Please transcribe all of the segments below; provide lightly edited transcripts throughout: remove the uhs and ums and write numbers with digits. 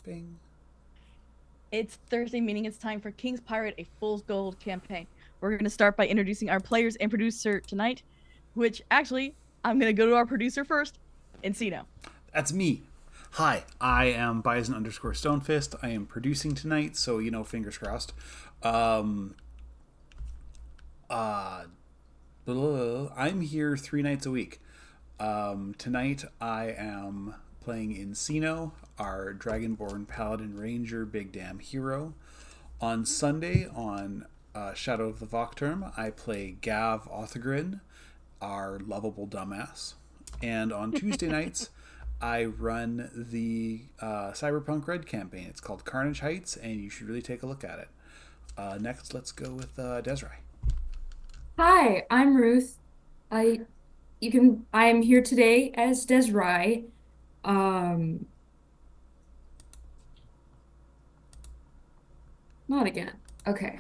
Bing. It's Thursday, meaning it's time for King's Pirate, a fool's gold campaign. We're going to start by introducing our players and producer tonight, which actually, I'm going to go to our producer first, Encino. That's me. Hi, I am Bison underscore Stonefist. I am producing tonight, so fingers crossed. Um, uh, I'm here 3 nights a week. Tonight I am playing Encino, our Dragonborn Paladin Ranger Big Damn Hero. On Sunday, on Shadow of the Vocterm, I play Gav Othgrin, our lovable dumbass. And on Tuesday nights, I run the Cyberpunk Red campaign. It's called Carnage Heights, and you should really take a look at it. Next, let's go with Desiree. Hi, I'm Ruth. I I'm here today as Desrai. Um Not again. Okay.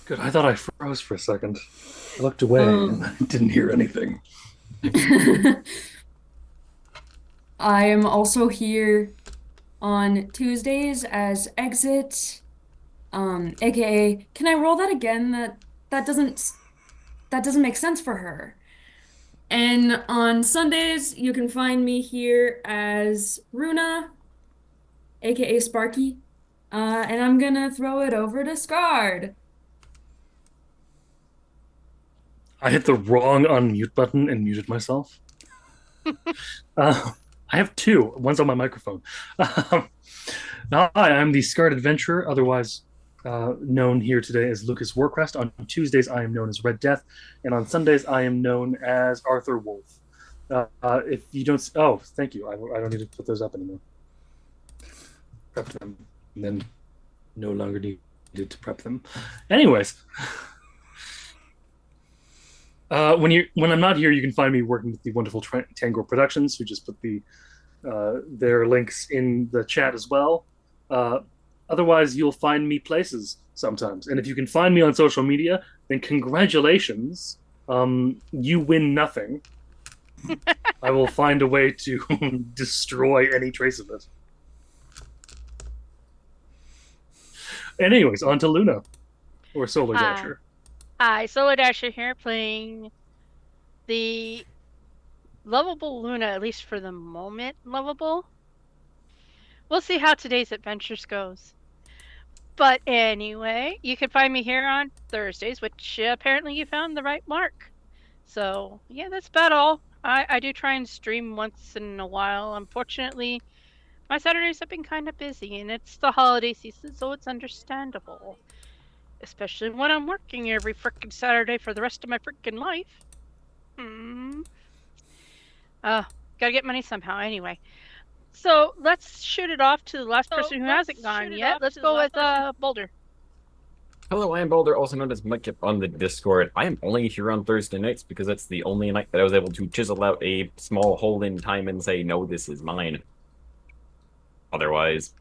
Good. I thought I froze for a second. I looked away and I Um didn't hear anything. I am also here on Tuesdays as Exit. AKA, can I roll that again? That doesn't that doesn't make sense for her. And on Sundays, you can find me here as Runa, aka Sparky. And I'm gonna throw it over to Scard. I hit the wrong unmute button and muted myself. Uh, I have two. One's on my microphone. Um, Hi, I'm the Scarred Adventurer, otherwise known here today as Lucas Warcrest. On Tuesdays, I am known as Red Death, and on Sundays, I am known as Arthur Wolf. If you don't, oh, thank you. I don't need to put those up anymore. Prep them, and then no longer needed to prep them. Anyways, when I'm not here, you can find me working with the wonderful Tango Productions, who just put their links in the chat as well. Uh, Otherwise, you'll find me places sometimes, and if you can find me on social media, then congratulations. You win nothing. I will find a way to destroy any trace of it. Anyways, on to Luna or Solar Hi. Dasher. Hi, Solar Dasher here playing the lovable Luna, at least for the moment, lovable. We'll see how today's adventures goes. But anyway, you can find me here on Thursdays, which apparently you found the right mark. So, yeah, that's about all. I do try and stream once in a while. Unfortunately, my Saturdays have been kind of busy, and it's the holiday season, so it's understandable. Especially when I'm working every frickin' Saturday for the rest of my frickin' life. Hmm. Uh, Gotta get money somehow anyway. So let's shoot it off to the last person who hasn't gone yet. Let's go with Boulder. Hello, I am Boulder, also known as Mudkip on the Discord. I am only here on Thursday nights because that's the only night that I was able to chisel out a small hole in time and say, no, this is mine. Otherwise,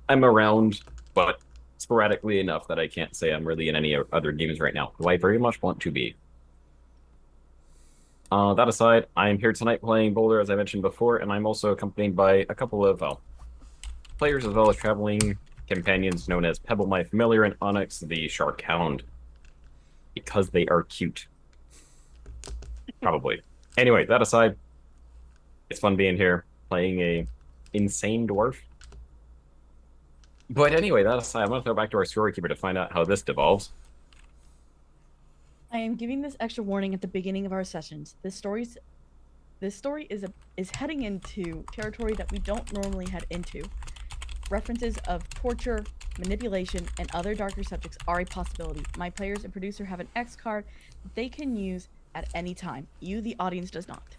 I'm around, but sporadically enough that I can't say I'm really in any other games right now, though I very much want to be. That aside, I'm here tonight playing Boulder, as I mentioned before, and I'm also accompanied by a couple of players as well as traveling companions known as Pebble, my familiar, and Onyx, the Shark Hound, because they are cute. Probably. Anyway, that aside, it's fun being here playing a insane dwarf. But anyway, that aside, I'm going to throw back to our storykeeper to find out how this devolves. I am giving this extra warning at the beginning of our sessions. This story is heading into territory that we don't normally head into. References of torture, manipulation, and other darker subjects are a possibility. My players and producer have an X card that they can use at any time. You, the audience, does not.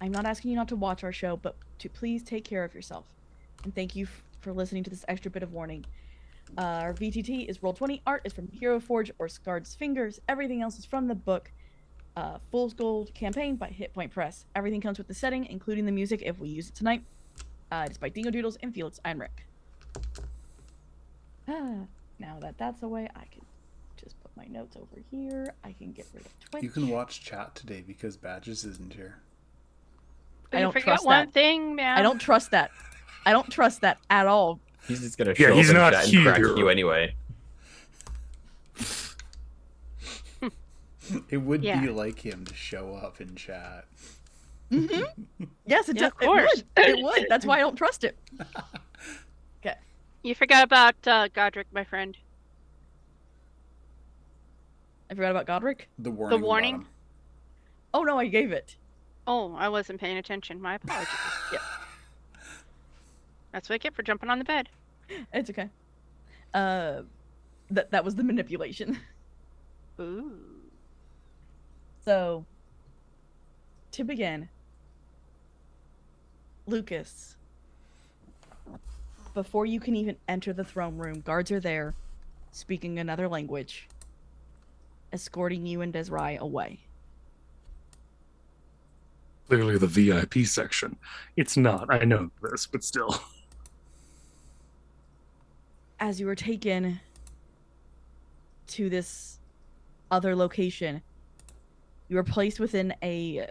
I'm not asking you not to watch our show, but to please take care of yourself. And thank you for listening to this extra bit of warning. Our VTT is Roll20. Art is from Hero Forge or Scarred's Fingers. Everything else is from the book Fool's Gold Campaign by Hit Point Press. Everything comes with the setting, including the music if we use it tonight. It's by Dingo Doodles and Felix Einrich. Now that that's away, I can just put my notes over here. I can get rid of Twitch. You can watch chat today because Badges isn't here. I don't forget trust one that. thing, man. I don't trust that. I don't trust that at all. He's just gonna Yeah, show he's up in not chat and crack here. you anyway. It would Yeah. be like him to show up in chat. Yes, it Yeah, does. of course. It would. It would. That's why I don't trust it. Okay. You forgot about Godric, my friend. I forgot about Godric. The warning. warning? bottom. Oh no, I gave it. Oh, I wasn't paying attention. My apologies. Yeah, That's what I get for jumping on the bed. it's okay. That was the manipulation. Ooh. So, to begin, Lucas, before you can even enter the throne room, guards are there, speaking another language, escorting you and Desrai away. Clearly the VIP section. It's not. I know this, but still. As you are taken to this other location, you are placed within a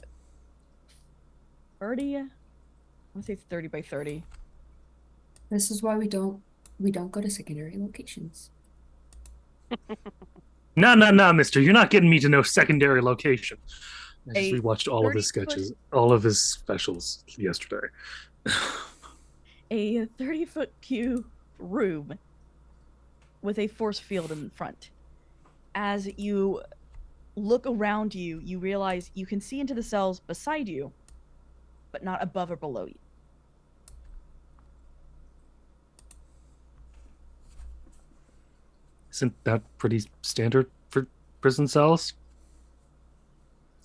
30, I want to say 30 by 30. This is why we don't go to secondary locations. No, mister. You're not getting me to no secondary location. I just A rewatched all of his 30-foot sketches, all of his specials yesterday. A 30-foot cube room with a force field in front. As you look around you, you realize you can see into the cells beside you, but not above or below you. Isn't that pretty standard for prison cells?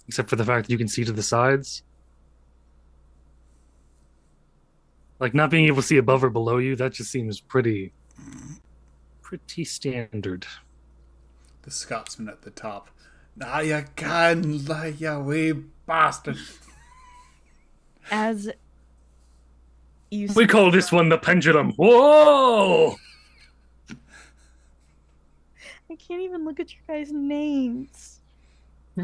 Except for the fact that you can see to the sides. Like, not being able to see above or below you, that just seems pretty standard. The Scotsman at the top. Now you can lie, you wee bastard. As you We call this one the pendulum. Whoa! I can't even look at your guys' names. I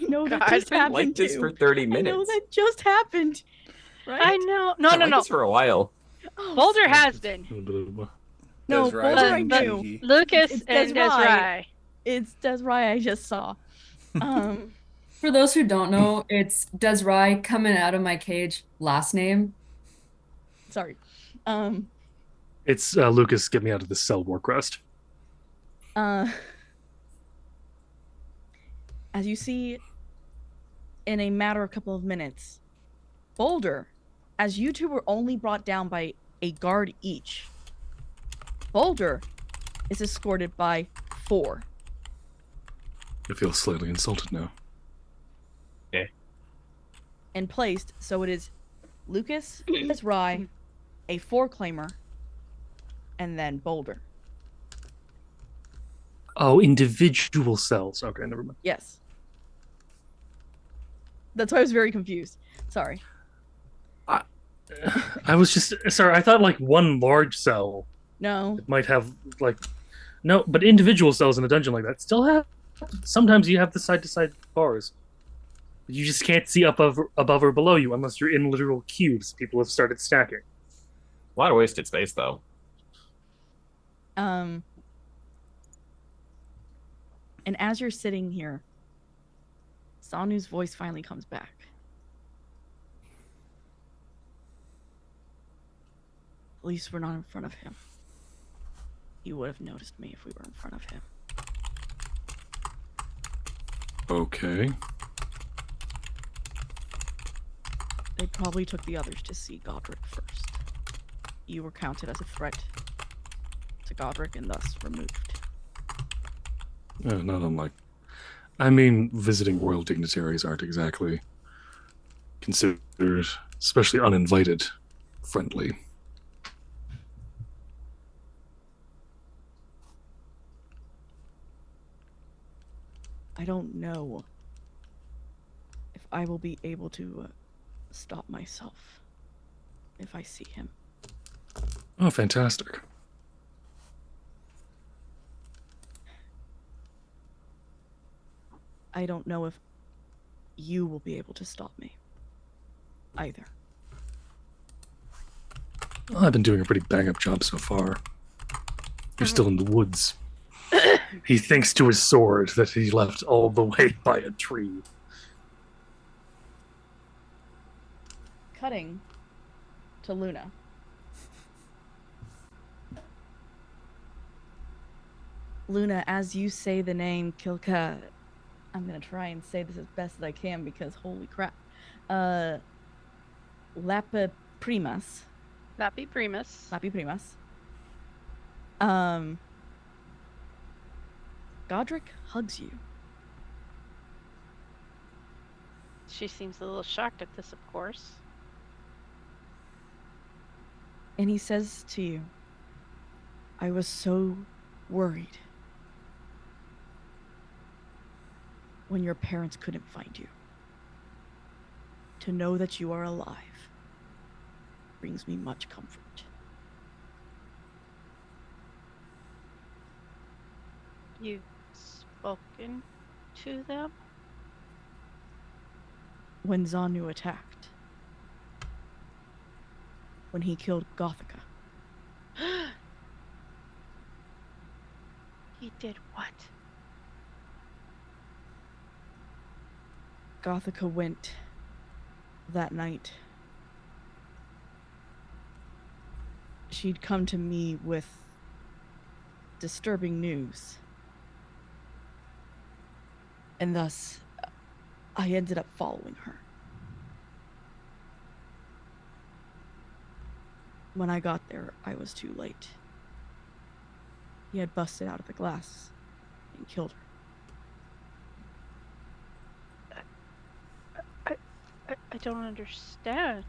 know that God, just I've been happened like this too. for 30 I know minutes. that just happened. Right? I know. No, I've no, been like no. this for a while. Oh, Boulder has been. No, Desrai Boulder I and knew. Cheeky. Lucas It's and Desrai. Desrai. It's Desrai I just saw. For those who don't know, it's Desrai coming out of my cage, last name. Sorry. It's Lucas, get me out of this cell, Warcrest. As you see, in a matter of a couple of minutes, Boulder, as you two were only brought down by a guard each, Boulder is escorted by 4. I feel slightly insulted now. And placed, so it is Lucas, Desrai, a 4-claimer, and then Boulder. Oh, individual cells. Okay, never mind. Yes. That's why I was very confused. Sorry. I was just sorry. I thought like one large cell No. might have like no, but individual cells in a dungeon like that still have. Sometimes you have the side to side bars. You just can't see above or below you unless you're in literal cubes. People have started stacking. A lot of wasted space, though. And as you're sitting here, Sanu's voice finally comes back. At least we're not in front of him. He would have noticed me if we were in front of him. Okay. They probably took the others to see Godric first. You were counted as a threat to Godric and thus removed. Not unlike. I mean, visiting royal dignitaries aren't exactly considered, especially uninvited, friendly. I don't know if I will be able to stop myself if I see him. Oh, fantastic. I don't know if you will be able to stop me. either. Well, I've been doing a pretty bang-up job so far. You're still in the woods. He thinks to his sword that he left all the way by a tree. Cutting to Luna. Luna, as you say the name Kilka, I'm gonna try and say this as best as I can because holy crap. Lapa Primas. Lappy Primus. Lappy Primas. Godric hugs you. She seems a little shocked at this, of course. And he says to you, I was so worried when your parents couldn't find you. To know that you are alive brings me much comfort. You've spoken to them? When Zanu attacked. When he killed Gothica. He did what? Gothica went that night. She'd come to me with disturbing news. And thus, I ended up following her. When I got there, I was too late. He had busted out of the glass and killed her. I don't understand.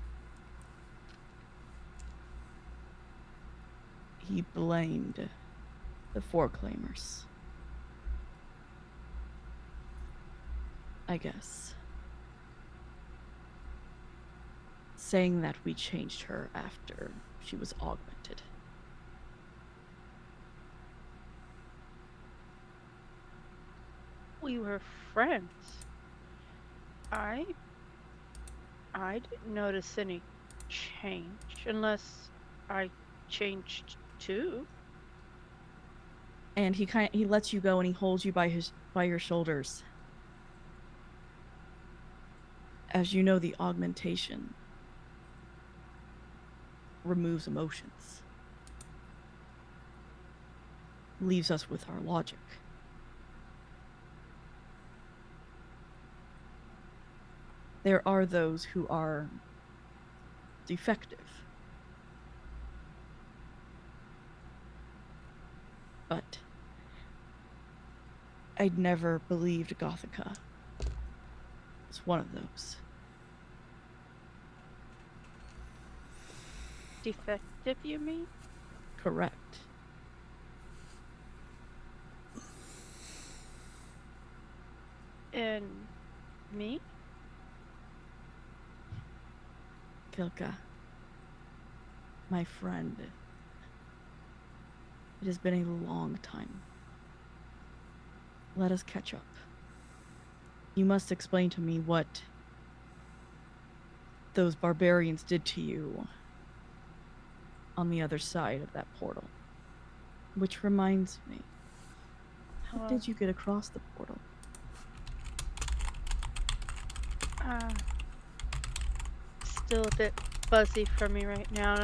He blamed the Foreclaimers. I guess. Saying that we changed her after she was augmented. We were friends. I didn't notice any change unless I changed too. And he lets you go and he holds you by your shoulders. As you know, the augmentation removes emotions. Leaves us with our logic. There are those who are defective. But I'd never believed Gothica was one of those. Defective, you mean? Correct. And me? Kilka, my friend, it has been a long time. Let us catch up. You must explain to me what those barbarians did to you on the other side of that portal. Which reminds me, how did you get across the portal? Still a bit fuzzy for me right now,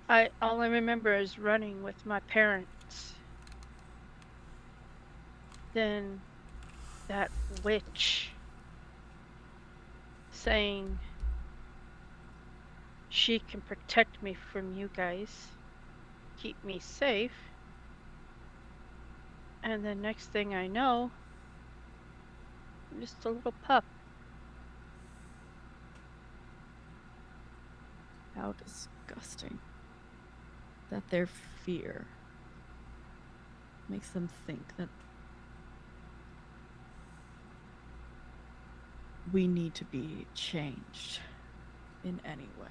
and all I remember is running with my parents. Then that witch saying she can protect me from you guys, keep me safe. And the next thing I know, I'm just a little pup. How disgusting. That their fear makes them think that we need to be changed in any way.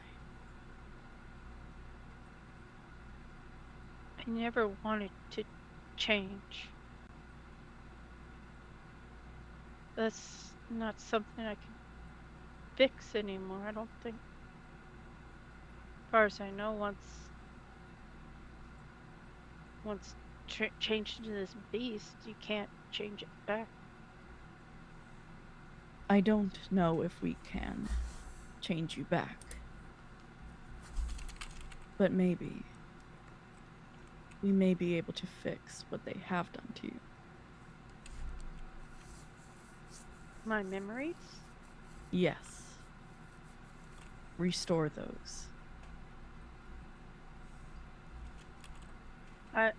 I never wanted to change. That's not something I can fix anymore. I don't think. As far as I know, once changed into this beast, you can't change it back. I don't know if we can change you back. But maybe. We may be able to fix what they have done to you. My memories? Yes. Restore those. I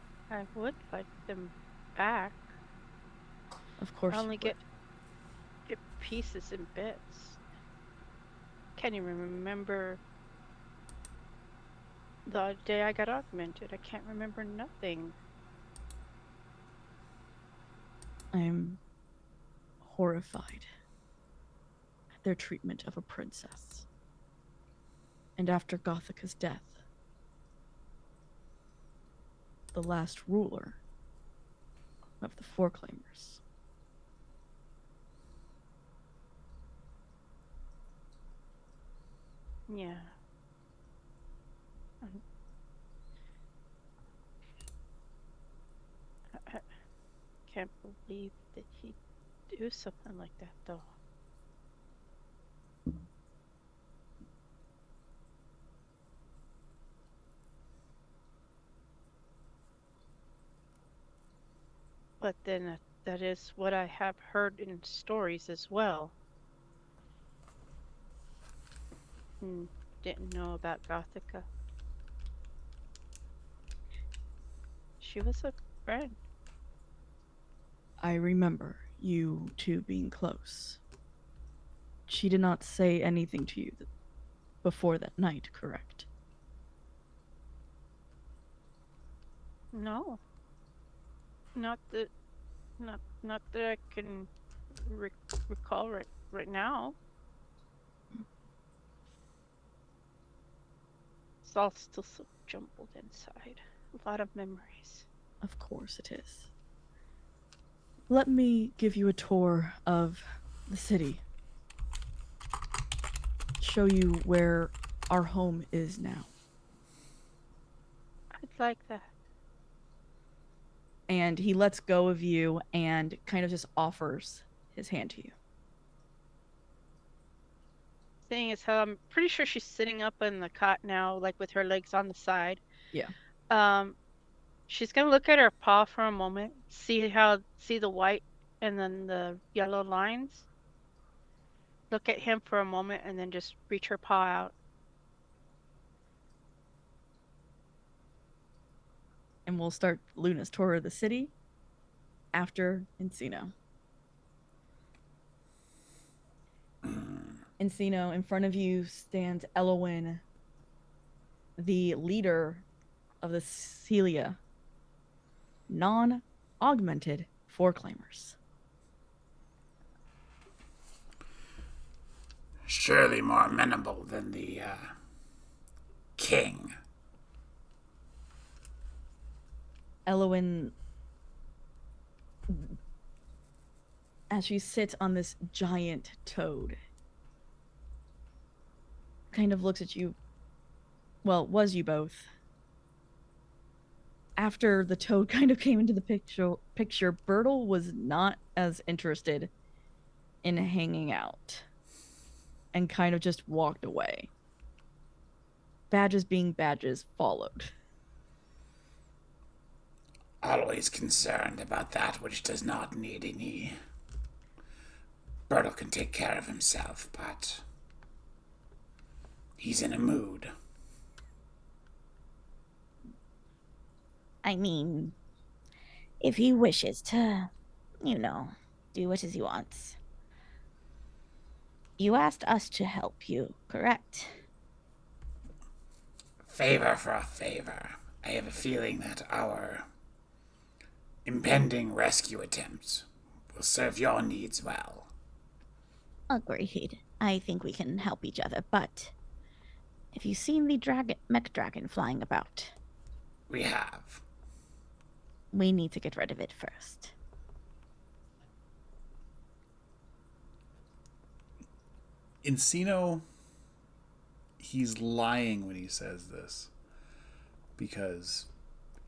would like them back. Of course I only you would. get pieces and bits. Can't even remember the day I got augmented. I can't remember nothing. I'm horrified at their treatment of a princess. And after Gothica's death, the last ruler of the Foreclaimers. Yeah. I can't believe that he'd do something like that, though. But then that is what I have heard in stories as well. Didn't know about Gothica. She was a friend. I remember you two being close. She did not say anything to you before that night, correct? No, not that, not that I can recall right now. It's all still so jumbled inside. A lot of memories. Of course it is. Let me give you a tour of the city. Show you where our home is now. I'd like that. And he lets go of you and kind of just offers his hand to you. Thing is, how I'm pretty sure she's sitting up in the cot now, like with her legs on the side. Yeah. She's gonna look at her paw for a moment, see the white and then the yellow lines. Look at him for a moment and then just reach her paw out. And we'll start Luna's tour of the city after Encino. Encino, in front of you stands Elowin, the leader of the Celia non-augmented Foreclaimers. Surely more amenable than the king. Elowin, as she sits on this giant toad, kind of looks at you. Well, was you both. After the toad kind of came into the picture, Bertle was not as interested in hanging out and kind of just walked away. Badges being badges followed. Always concerned about that which does not need any. Bertle can take care of himself, but he's in a mood. I mean, if he wishes to, do what he wants. You asked us to help you, correct? Favor for a favor. I have a feeling that our impending rescue attempt will serve your needs well. Agreed. I think we can help each other, but have you seen the mech dragon flying about? We have. We need to get rid of it first. Encino, he's lying when he says this because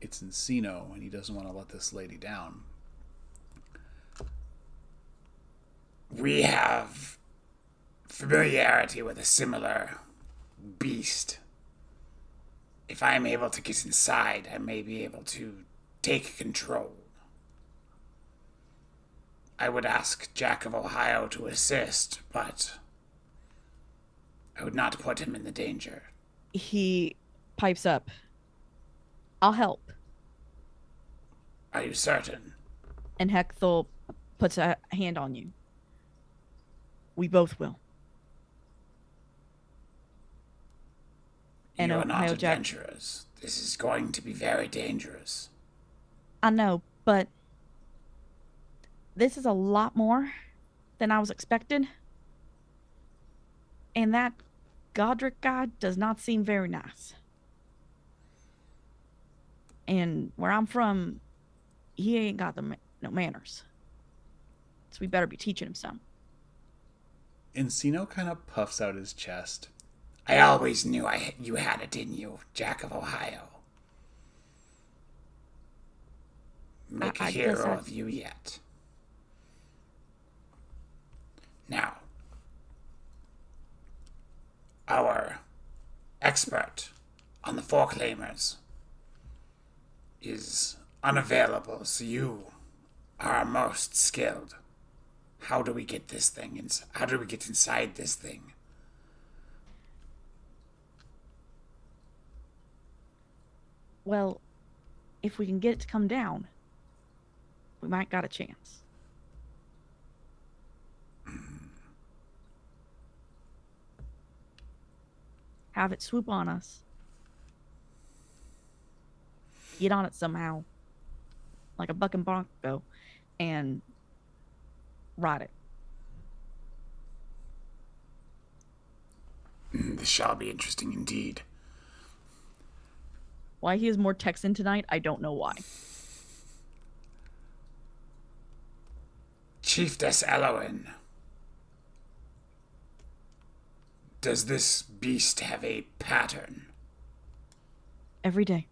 it's Encino and he doesn't want to let this lady down. We have familiarity with a similar beast. If I am able to get inside, I may be able to take control. I would ask Jack of Ohio to assist, but I would not put him in the danger. He pipes up. I'll help. Are you certain? And Hecthel puts a hand on you. We both will. And You are not Ohio Jack. adventurers. This is going to be very dangerous. I know, but this is a lot more than I was expecting. And that Godric guy does not seem very nice. And where I'm from, he ain't got no manners. So we better be teaching him some. Encino kind of puffs out his chest. I always knew you had it in you, Jack of Ohio. Make a hero of you yet. Now, our expert on the Foreclaimers is unavailable, so you are our most skilled. How do we get this thing? How do we get inside this thing? Well, if we can get it to come down, we might got a chance. Have it swoop on us. Get on it somehow. Like a bucking bronco. And ride it. This shall be interesting indeed. Why he is more Texan tonight, I don't know why. Chiefess Elowen, does this beast have a pattern? Every day.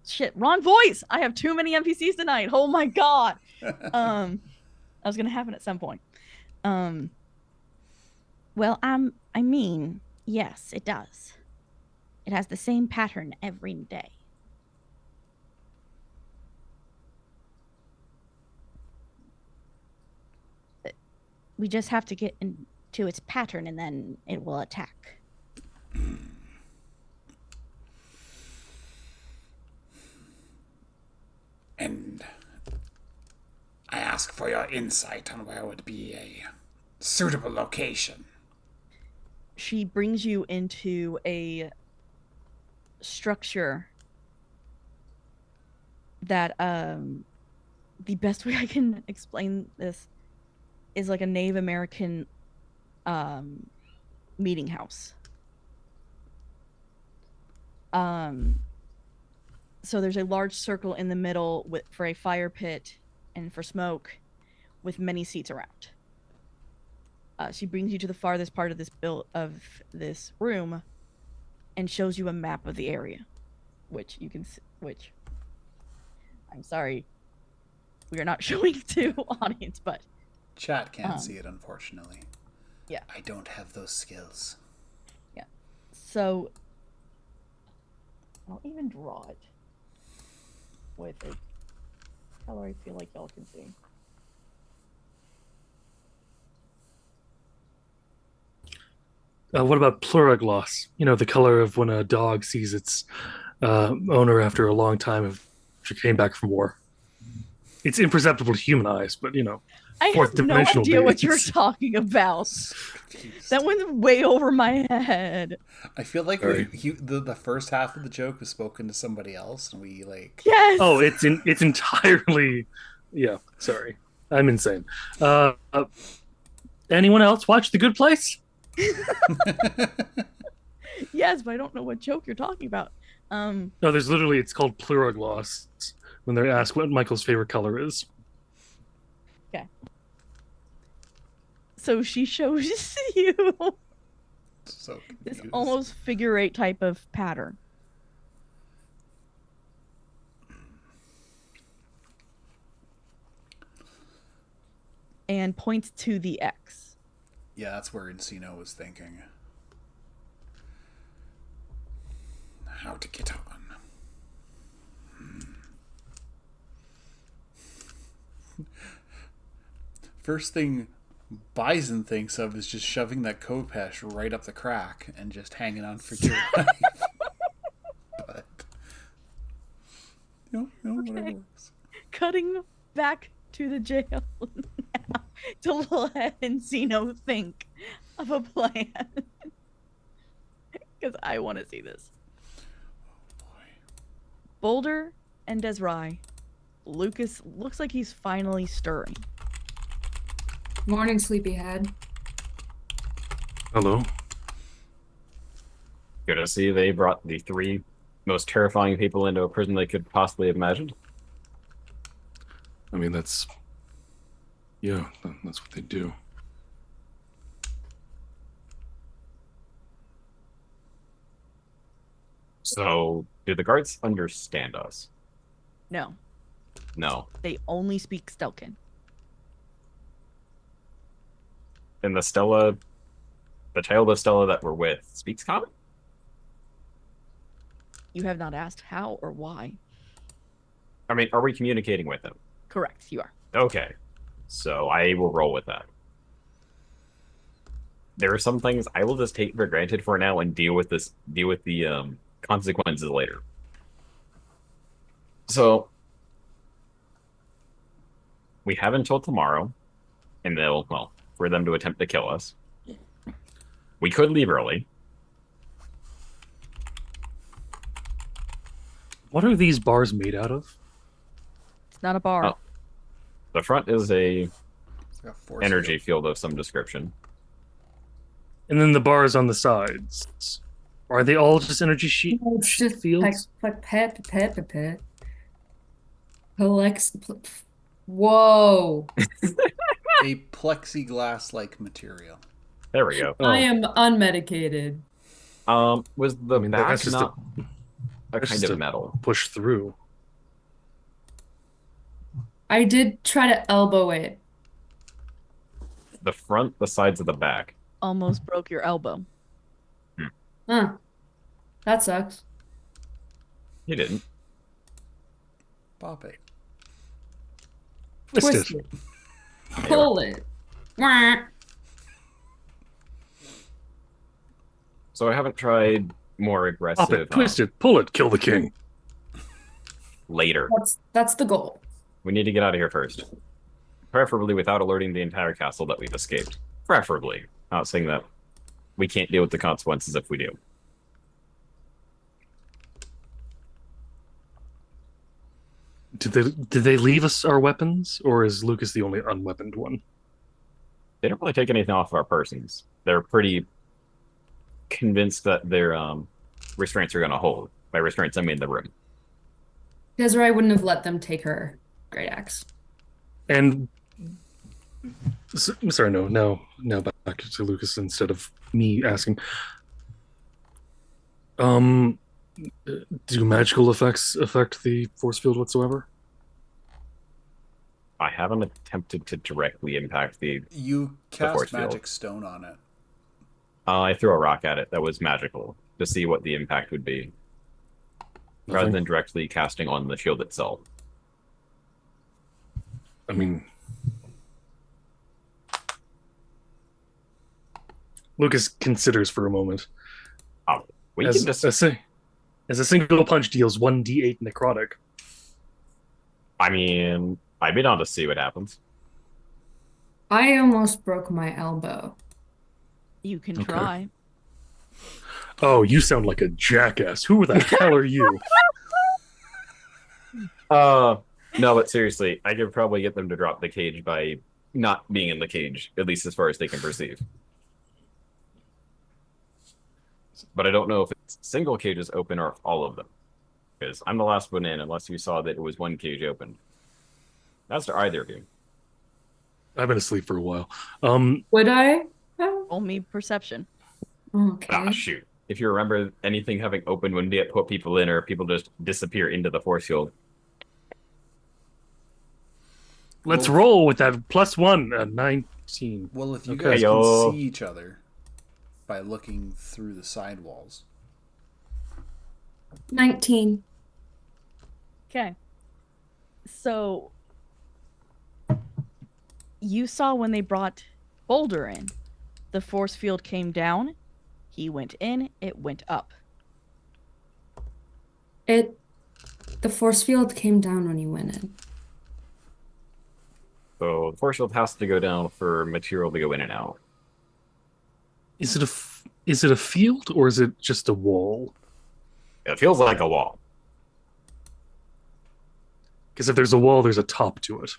Shit, wrong voice! I have too many NPCs tonight. Oh my god. That was gonna happen at some point. Well, I mean, yes, it does. It has the same pattern every day. We just have to get into its pattern and then it will attack. And I ask for your insight on where would be a suitable location. She brings you into a structure that the best way I can explain this is like a Native American meeting house. So there's a large circle in the middle for a fire pit and for smoke with many seats around. She brings you to the farthest part of this room and shows you a map of the area, which you can which I'm sorry we are not showing to audience, but Chat can't see it, unfortunately. Yeah. I don't have those skills. Yeah. So I'll even draw it with a color I feel like y'all can see. What about plurigloss? You know, the color of when a dog sees its owner after a long time of came back from war. It's imperceptible to human eyes, but you know, I have no idea what you're talking about. That went way over my head. I feel like the first half of the joke was spoken to somebody else, and we like. Yes. Oh, it's entirely. Yeah, sorry, I'm insane. Anyone else watch The Good Place? Yes, but I don't know what joke you're talking about. No, there's literally, it's called plurigloss when they're asked what Michael's favorite color is. Okay. So she shows you So this confused. almost figure eight type of pattern. And points to the X. Yeah, that's where Encino was thinking. How to get on. First thing Bison thinks of is just shoving that Kopesh right up the crack and just hanging on for dear life. But whatever works. Cutting back to the jail now to let Encino think of a plan. Because I want to see this. Boulder and Desrai. Lucas looks like he's finally stirring. Morning, sleepyhead. Hello. Good to see they brought the 3 most terrifying people into a prison they could possibly have imagined. I mean, that's what they do. So, do the guards understand us? No, No. they only speak Stelkin. And the Stella, the child of Stella that we're with, speaks common? You have not asked how or why. I mean, are we communicating with him? Correct, you are. Okay. So I will roll with that. There are some things I will just take for granted for now and deal with the consequences later. So we have until tomorrow, and for them to attempt to kill us. We could leave early. What are these bars made out of? It's not a bar. Oh. The front is a It's like a force energy field. field of some description. And then the bars on the sides. Are they all just energy sheet It's just fields? pet. Whoa. A plexiglass-like material. There we go. I am unmedicated. Was the back that's just not a that's kind just of a- metal? push through. I did try to elbow it. The front, the sides of the back. Almost broke your elbow. Huh. That sucks. You didn't. Pop it. Twist Twist it. it. Pull it. Wah. So I haven't tried more Pop aggressive it, twist it, pull it, kill the king. later. That's the goal. We need to get out of here first. Preferably without alerting the entire castle that we've escaped. Preferably. Not saying that we can't deal with the consequences if we do. Did they leave us our weapons, or is Lucas the only unweaponed one? They don't really take anything off of our persons. They're pretty convinced that their restraints are going to hold. By restraints, I mean the room. Desiree wouldn't have let them take her great axe. And sorry, no. Back to Lucas instead of me asking. Do magical effects affect the force field whatsoever? I haven't attempted to directly impact the. You force cast field. magic stone on it. I threw a rock at it that was magical to see what the impact would be, rather Nothing? than directly casting on the shield itself. I mean, Lucas considers for a moment. We As, can just. as a single punch deals 1d8 necrotic. I mean, I'd be down to see what happens. I almost broke my elbow. You can Okay. try. Oh, you sound like a jackass. Who the hell are you? No, but seriously, I could probably get them to drop the cage by not being in the cage, at least as far as they can perceive. But I don't know if it's single cages open or if all of them. Because I'm the last one in, unless you saw that it was one cage open. That's to either of you. I've been asleep for a while. Would I? Oh, Roll me perception. okay. Ah, shoot. If you remember anything having opened when they put people in, or people just disappear into the force field. Let's Well, roll with that +1, 19. Well, if you Okay. guys can Heyo. see each other by looking through the sidewalls. 19. Okay. So you saw when they brought Boulder in, the force field came down, he went in, it went up. The force field came down when you went in. So the force field has to go down for material to go in and out. Is it a field or is it just a wall? It feels like a wall. Because if there's a wall, there's a top to it.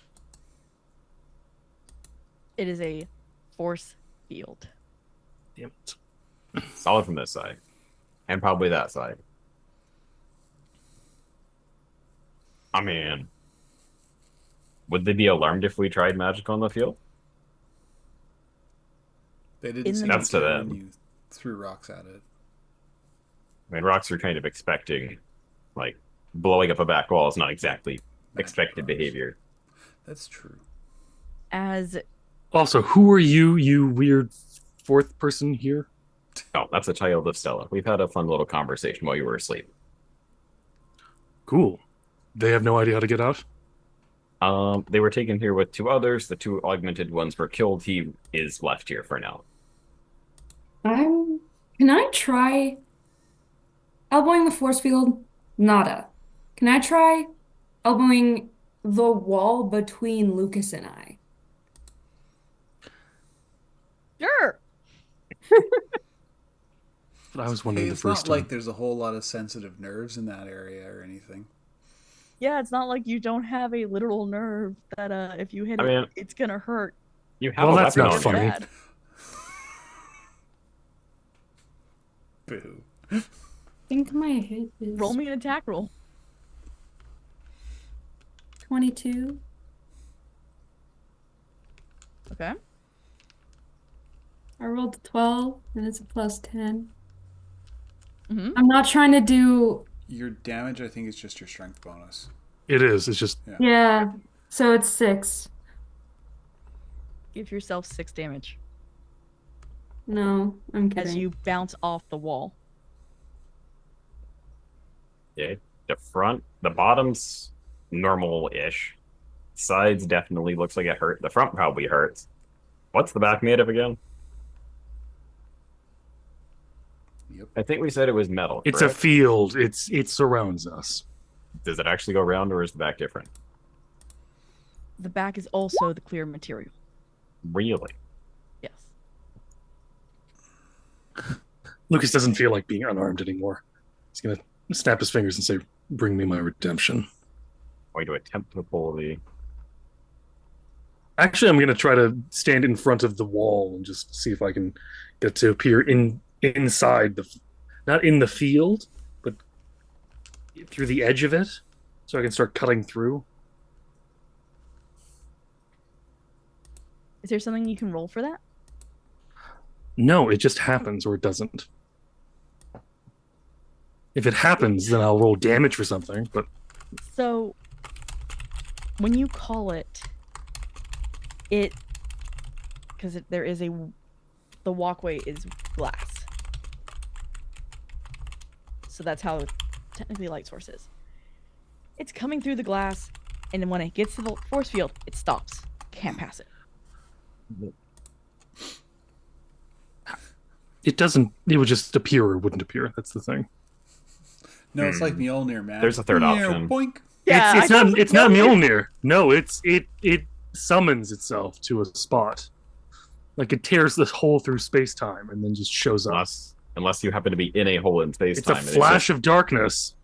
It is a force field. Damn it. Solid from this side. And probably that side. I mean, would they be alarmed if we tried magic on the field? They didn't In the seem That's to to when them. you threw rocks at it. I mean, rocks are kind of expecting, like, blowing up a back wall is not exactly Magic expected rocks. behavior. That's true. As Also, who are you, you weird fourth person here? Oh, that's a child of Stella. We've had a fun little conversation while you were asleep. Cool. They have no idea how to get out? They were taken here with 2 others. The 2 augmented ones were killed. He is left here for now. Can I try elbowing the force field? Nada. Can I try elbowing the wall between Lucas and I? sure. But I was Hey, wondering the it's first not like time. there's a whole lot of sensitive nerves in that area or anything. Yeah, it's not like you don't have a literal nerve that if you hit I it, mean, it's gonna hurt. you have Well, a that's weapon not on funny. you. Bad. Boo. I think my hit is Roll me an attack roll. 22. Okay. I rolled a 12 and it's a +10. Mm-hmm. I'm not trying to do, Your damage, I think, is just your strength bonus. It is. It's just yeah, so it's 6. Give yourself 6 damage No, I'm as kidding. you bounce off the wall. Yeah, the bottom's normal-ish. Sides definitely looks like it hurt. The front probably hurts. What's the back made of again? Yep. I think we said it was metal. it's a correct? field. It surrounds us. Does it actually go around, or is the back different? The back is also the clear material. Really? Yes. Lucas doesn't feel like being unarmed anymore. He's gonna snap his fingers and say, "Bring me my redemption." Going to attempt to pull the. Actually, I'm gonna try to stand in front of the wall and just see if I can get to appear inside not in the field, but through the edge of it, so I can start cutting through. Is there something you can roll for that? No, it just happens or it doesn't. If it happens, then I'll roll damage for something. But So when you call it, because there is the walkway is glass. So that's how technically light source is. It's coming through the glass, and then when it gets to the force field, it stops. Can't pass it. it doesn't. It would just appear or wouldn't appear. That's the thing. No, it's like Mjolnir, man. There's a third option. Boink. It's not. It's not Mjolnir. No, it summons itself to a spot. Like it tears this hole through space time and then just shows up. Unless you happen to be in a hole in space It's time. a flash of darkness,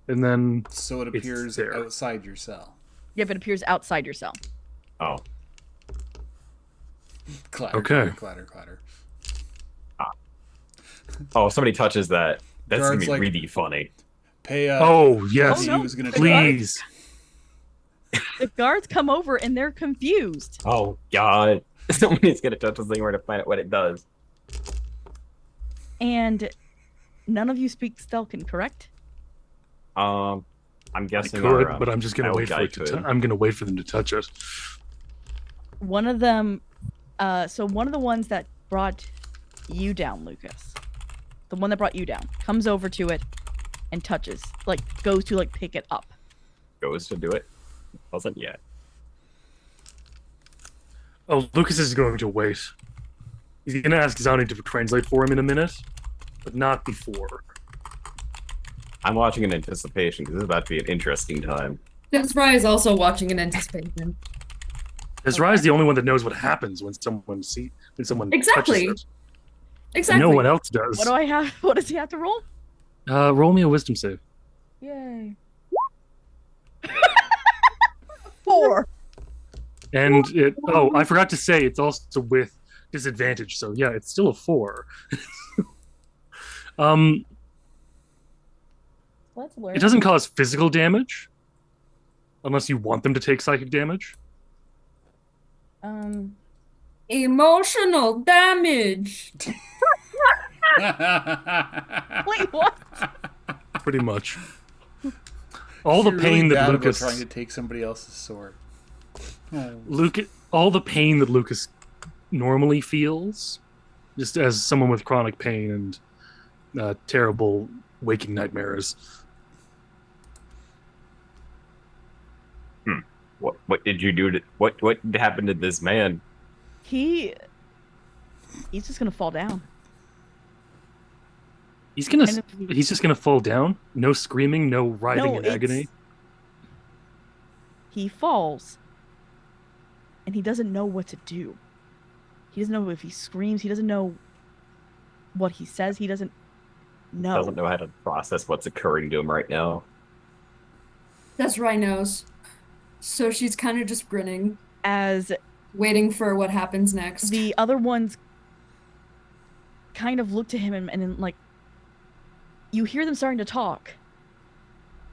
and then So it appears there. outside your cell. Yep, it appears outside your cell. Oh, Clatter, Okay. clatter, clatter. oh! If somebody touches that, that's Guard's gonna be like- really funny. Pay up. oh yes, Oh, no. He was gonna Please. please. The guards come over and they're confused. Oh God! Somebody's gonna touch this thing. We're gonna find out what it does. And none of you speak Stelkin, correct? I'm I guessing could, our, but I'm just gonna owl wait for guy it to. could. I'm gonna wait for them to touch it. One of them, so one of the ones that brought you down, Lucas, the one that brought you down, comes over to it and touches, like goes to like pick it up. Goes to do it. Wasn't yet. Oh, Lucas is going to wait. He's gonna ask Zani to translate for him in a minute, but not before. I'm watching in anticipation because this is about to be an interesting time. Desrai is also watching in anticipation. Ezra is the only one that knows what happens when someone Exactly. touches it. Exactly. And no one else does. What do I have? What does he have to roll? Roll me a wisdom save. Yay. 4. And it. Oh, I forgot to say it's also with disadvantage. So yeah, it's still a 4. Let's learn. It doesn't cause physical damage, unless you want them to take psychic damage. Emotional damage. Wait, what? Pretty much. All the You're pain really that bad about Lucas, trying to take somebody else's sword. Oh. all the pain that Lucas normally feels, just as someone with chronic pain and terrible waking nightmares. What did you do to what happened to this man? He's just gonna fall down. He's gonna. And if- He's just gonna fall down. No screaming. No writhing No, in agony. it's- He falls, and he doesn't know what to do. He doesn't know if he screams. He doesn't know what he says. He doesn't know. Doesn't know how to process what's occurring to him right now. Desrai knows. So she's kind of just grinning, As waiting for what happens next. the other ones kind of look to him and like, you hear them starting to talk,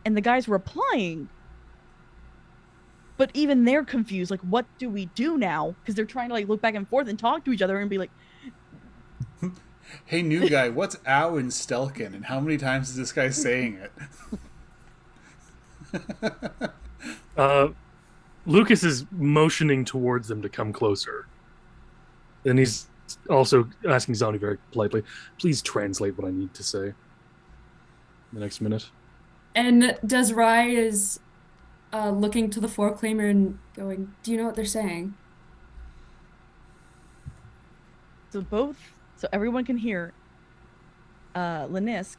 and the guy's replying, but even they're confused. Like, what do we do now? Because they're trying to like look back and forth and talk to each other and be like, Hey, new guy, what's ow in Stelkin, and how many times is this guy saying it? Lucas is motioning towards them to come closer, and he's also asking Zani very politely, "Please translate what I need to say." The next minute. And Desrai is looking to the foreclaimer and going, "Do you know what they're saying?" so everyone can hear Lanisk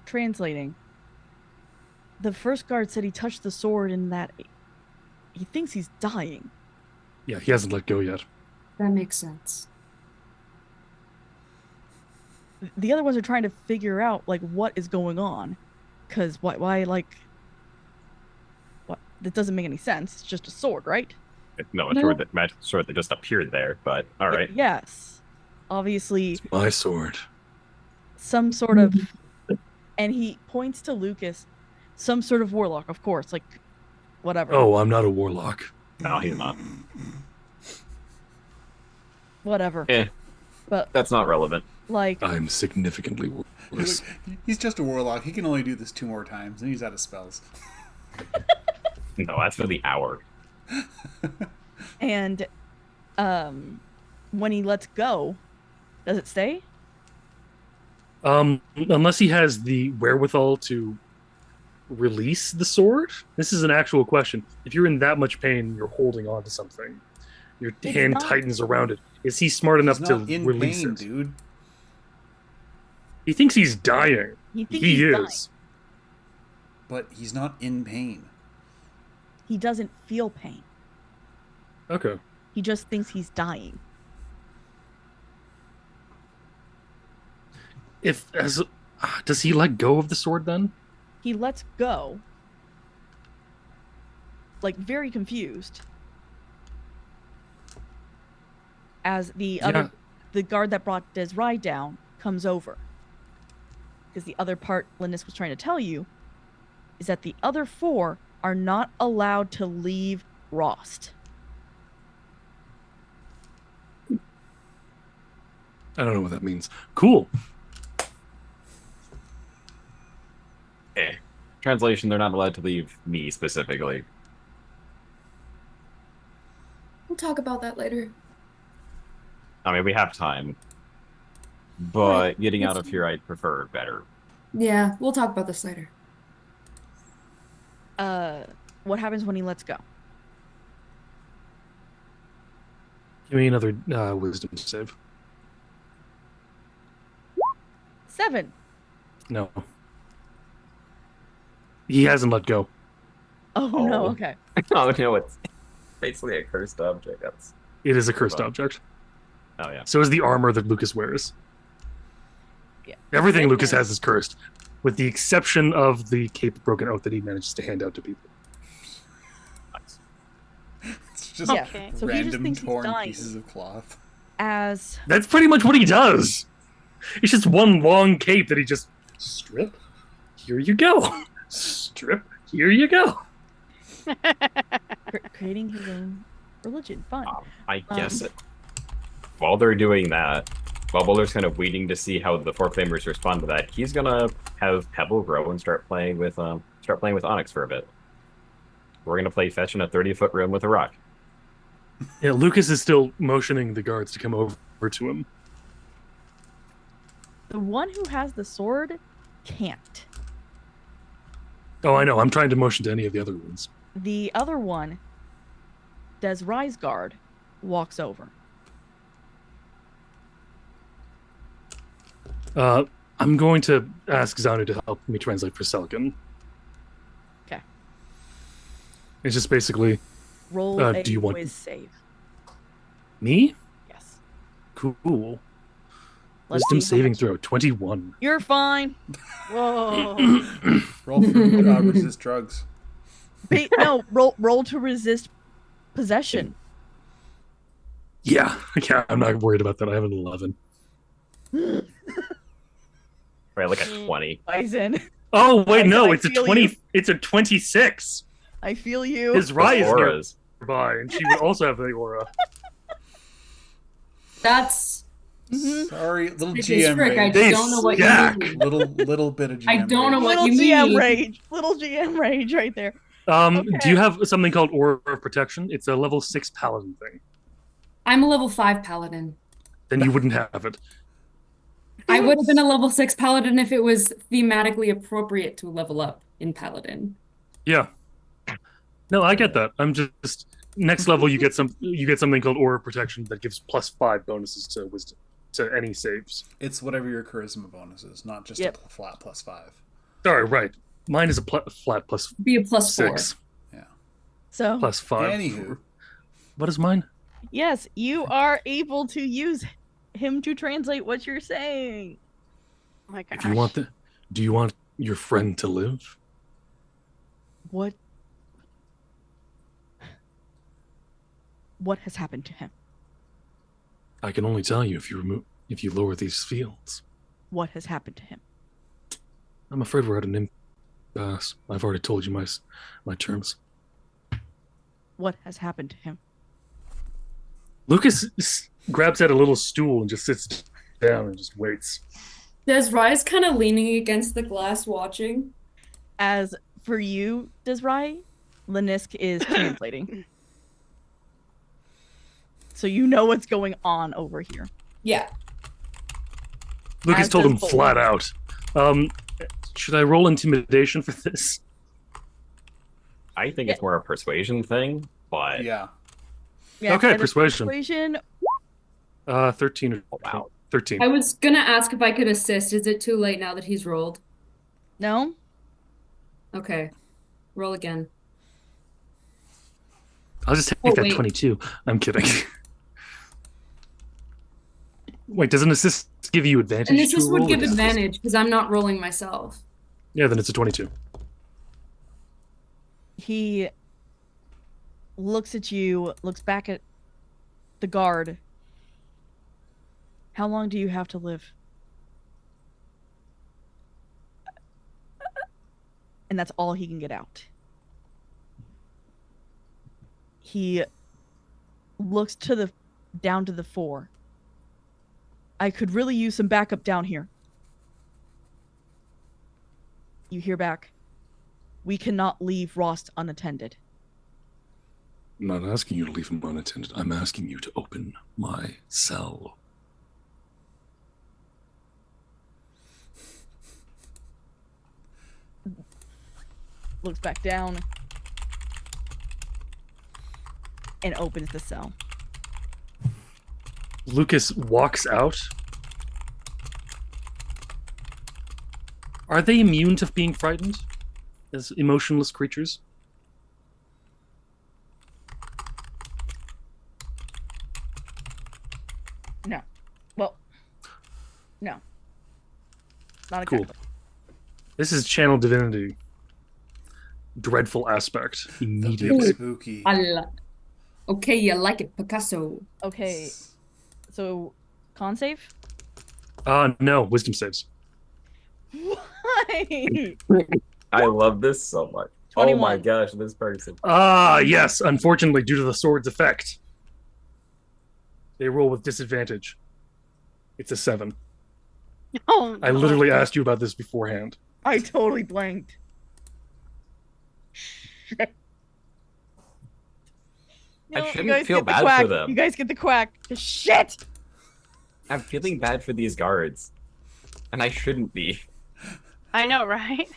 translating. The first guard said he touched the sword and that he thinks he's dying. Yeah, he hasn't let go yet. That makes sense. The other ones are trying to figure out like what is going on, because why like what? That doesn't make any sense. It's just a sword, right? No, a No. magic sword that just appeared there. But all right. Yes, obviously It's my sword. some sort of, and he points to Lucas, some sort of warlock, of course, like whatever. Oh, I'm not a warlock. No, he's not. Whatever. But That's not relevant. like I'm significantly worse. He's just a warlock. He can only do this 2 more times, and he's out of spells. No, that's for the hour. and when he lets go, does it stay? Unless he has the wherewithal to release the sword. This is an actual question. If you're in that much pain, you're holding on to something. Your It's hand not- tightens around it. Is he smart enough He's to not in release pain, it? dude. He thinks he's dying. He thinks He he's is. dying. But he's not in pain. He doesn't feel pain. Okay. He just thinks he's dying. Does he let go of the sword then? He lets go, like very confused, as the guard that brought Desrai down comes over. Because the other part Linus was trying to tell you is that the other 4 are not allowed to leave Rost. I don't know what that means. Cool. Translation, they're not allowed to leave me specifically. We'll talk about that later. I mean, we have time. But Right. getting out Let's- of here, I'd prefer better. Yeah, we'll talk about this later. What happens when he lets go? Give me another wisdom save. 7. No. He hasn't let go. Oh, no, Oh. okay. Oh no, it's basically a cursed object. That's It is a cursed Wow. object. oh yeah. So is the armor that Lucas wears. Yeah. Everything Lucas Yeah. has is cursed, with the exception of the cape of broken oath that he manages to hand out to people. Nice. It's just Yeah. Okay. So he just random thinks he's torn dying. pieces of cloth. As That's pretty much what he does. It's just one long cape that he just strip. Here you go. Strip. Here you go. creating his own religion. Fun. I guess while they're doing that, while Boulder's kind of waiting to see how the Four Flamers respond to that, he's gonna have Pebble grow and start playing with Onyx for a bit. We're gonna play fetch in a 30-foot room with a rock. Yeah, Lucas is still motioning the guards to come over to him. The one who has the sword can't. Oh, I know. I'm trying to motion to any of the other ones. The other one, Des Guard, walks over. I'm going to ask Zanu to help me translate for Selkin. Okay. It's just basically Roll a do you want- whiz save. me? Yes. Cool. Let's Wisdom see how saving much- throw 21. You're fine. Whoa. Roll for resist drugs. No, roll to resist possession. Yeah, I'm not worried about that. I have an 11. Right, like a 20. Bison. Oh wait, no, I it's a feel 20. you. It's a 26. I feel you. His Rai is Auras. nearby, and she would also have the aura. That's Mhm. Sorry, little it's GM trick. I rage. They don't know what stack. you mean. Little bit of GM I don't know rage. what Little you GM mean. rage. Little GM rage right there. Do you have something called Aura of Protection? It's a level 6 paladin thing. I'm a level 5 paladin. Then you wouldn't have it. I would have been a level 6 paladin if it was thematically appropriate to level up in paladin. Yeah. No, I get that. I'm just next level. You get something called Aura of Protection that gives +5 bonuses to wisdom to any saves. It's whatever your charisma bonus is, not just Yep. a flat +5. Sorry, right. Mine is a flat plus Be a +4. 6 So plus 5. Anywho, What is mine? yes, you are able to use him to translate what you're saying. Oh my gosh. If you want do you want your friend to live? What has happened to him? I can only tell you if you lower these fields. What has happened to him? I'm afraid we're at an impasse. I've already told you my terms. What has happened to him? Lucas grabs at a little stool and just sits down and just waits. Des Rai's kind of leaning against the glass watching. As for you, Desrai, Lanisk is translating. So you know what's going on over here. Yeah. Lucas As told does him Bolt. flat out. Should I roll intimidation for this? I think it's more a persuasion thing, but yeah. Yeah, Okay, either persuasion. 13 or oh, wow. 13. I was gonna ask if I could assist. Is it too late now that he's rolled? No? Okay. Roll again. I'll just take Oh, that wait. 22. I'm kidding. Wait, does an assist give you advantage? And to assist a would roll, or give does it just- advantage because I'm not rolling myself. Yeah, then it's a 22. He looks at you, looks back at the guard. How long do you have to live? And that's all he can get out. He looks down to the 4. I could really use some backup down here. You hear back. We cannot leave Rost unattended. I'm not asking you to leave him unattended. I'm asking you to open my cell. Looks back down and opens the cell. Lucas walks out. Are they immune to being frightened as emotionless creatures? No. Well, no. Not Cool. exactly. This is channel divinity. Dreadful aspect. The Immediately. big spooky. Okay, I like it, Picasso. Okay. So, con save? No, wisdom saves. Why? I love this so much. Oh my 21. gosh, this person. Yes, unfortunately, due to the sword's effect. They roll with disadvantage. It's a 7. Oh, I no. literally asked you about this beforehand. I totally blanked. Shit. I No, you shouldn't guys feel get the bad for quack. them. You guys get the quack. Shit! I'm feeling bad for these guards. And I shouldn't be. I know, right?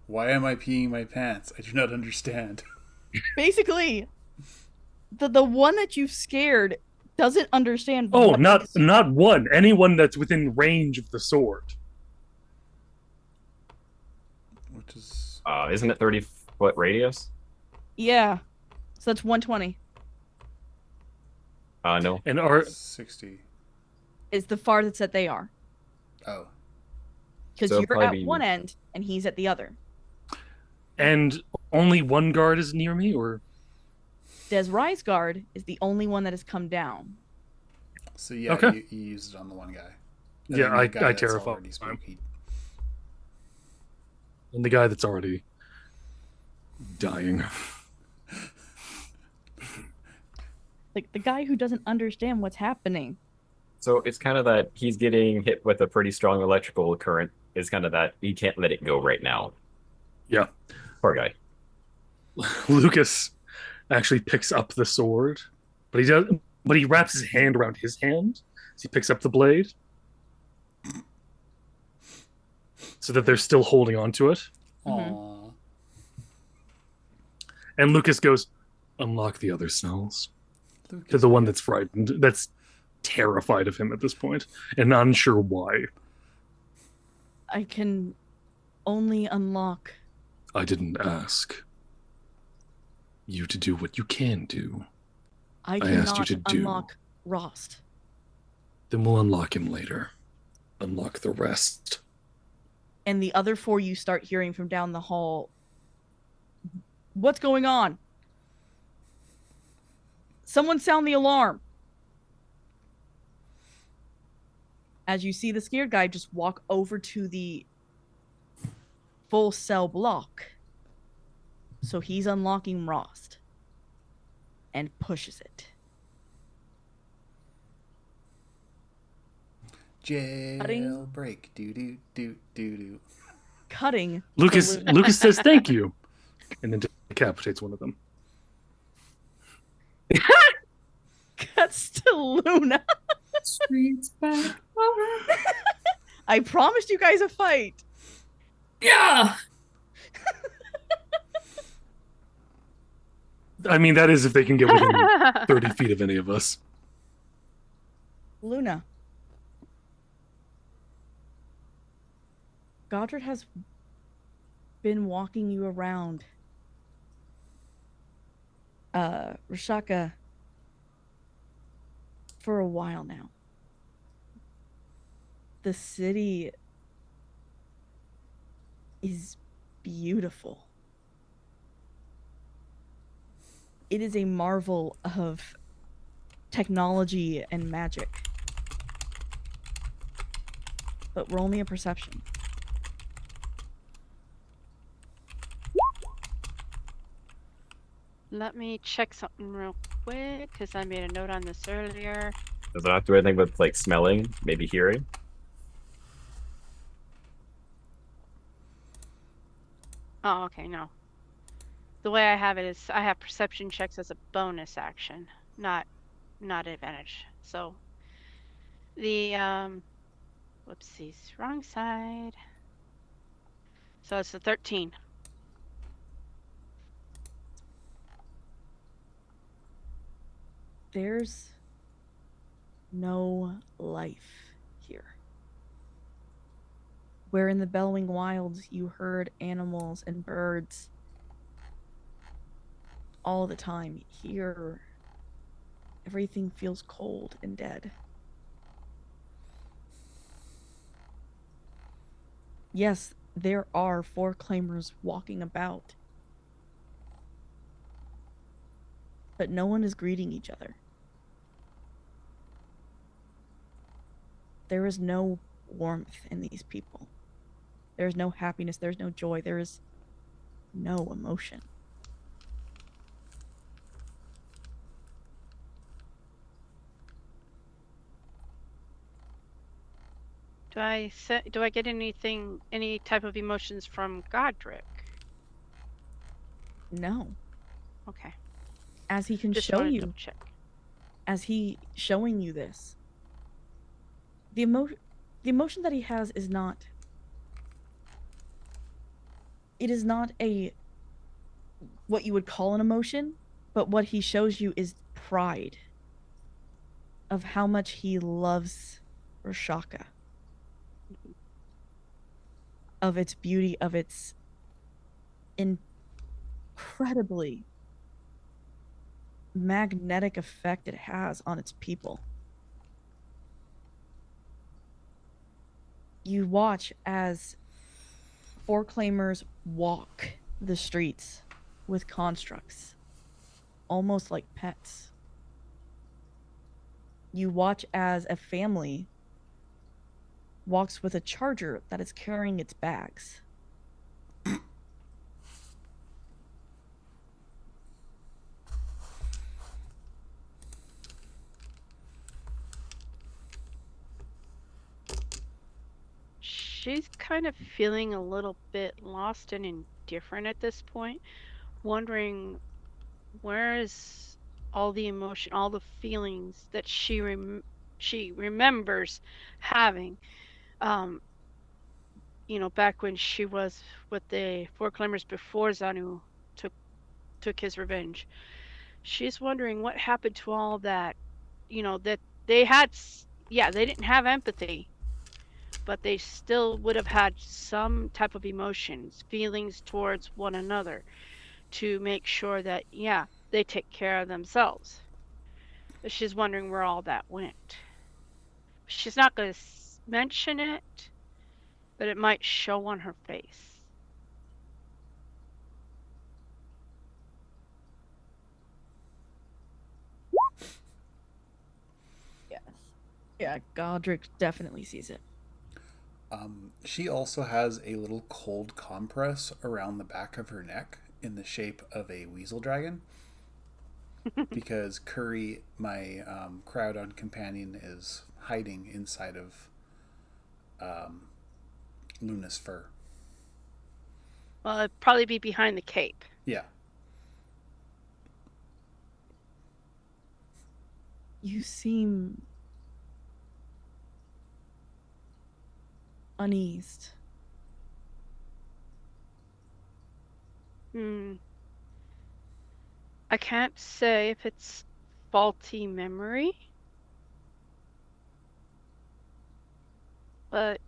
Why am I peeing my pants? I do not understand. Basically, the one that you've scared doesn't understand. Oh, what not is- not one. Anyone that's within range of the sword. Which is Isn't it 30-foot radius? Yeah, so that's 120. No. And are 60. Is the farthest that they are Oh. because So you're probably at be- one end and he's at the other. and only one guard is near me, or Des Guard is the only one that has come down. So yeah, Okay. you used it on the one guy. Yeah, then the I guy that's terrify already him. spooky. and the guy that's already Dying. Like the guy who doesn't understand what's happening. So it's kind of that he's getting hit with a pretty strong electrical current. It's kind of that he can't let it go right now. Yeah. Poor guy. Lucas actually picks up the sword, but he wraps his hand around his hand as he picks up the blade, so that they're still holding on to it. Aww. And Lucas goes, "Unlock the other cells." To Lucas, the one that's frightened, that's terrified of him at this point, and unsure why. I can only unlock. I didn't ask you to do what you can do. I asked you cannot to do. unlock Rost. Then we'll unlock him later. Unlock the rest. And the other 4 you start hearing from down the hall. What's going on? Someone sound the alarm. As you see the scared guy just walk over to the full cell block. So he's unlocking Rost and pushes it. Jailbreak. Do do do do do. Cutting. Lucas the Lucas says thank you, and then decapitates one of them. Cuts to Luna. Streets back. I promised you guys a fight. Yeah. I mean, that is if they can get within 30 feet of any of us. Luna. Godred has been walking you around. Rashaka, for a while now. The city is beautiful. It is a marvel of technology and magic. But roll me a perception. Let me check something real quick, because I made a note on this earlier. Does it not do anything with like smelling, maybe hearing? Oh, okay, no. The way I have it is I have perception checks as a bonus action, not advantage. So the whoopsies, wrong side. So it's a 13. There's no life here. Where in the bellowing wilds you heard animals and birds all the time, here everything feels cold and dead. Yes, there are four claimers walking about, but no one is greeting each other. There is no warmth in these people. There is no happiness, there's no joy, there is no emotion. Do I get any type of emotions from Godric? No. Okay. As he can Just show wanted to you, double check. as he showing you this, the emotion that he has is not, it is not a what you would call an emotion, but what he shows you is pride of how much he loves Rashaka, of its beauty, of its incredibly magnetic effect it has on its people. You watch as four claimers walk the streets with constructs, almost like pets. You watch as a family walks with a charger that is carrying its bags. She's kind of feeling a little bit lost and indifferent at this point, wondering where is all the emotion, all the feelings that she remembers having. Back when she was with the four claimers before Zanu took his revenge. She's wondering what happened to all that. That they had. Yeah, they didn't have empathy, but they still would have had some type of emotions, feelings towards one another to make sure that, yeah, they take care of themselves. But she's wondering where all that went. She's not going to mention it, but it might show on her face. Yes. Yeah, Godric definitely sees it. She also has a little cold compress around the back of her neck in the shape of a weasel dragon. Because Curry, my crowd on companion, is hiding inside of Luna's fur. Well, it'd probably be behind the cape. Yeah. You seem uneased. I can't say if it's faulty memory, but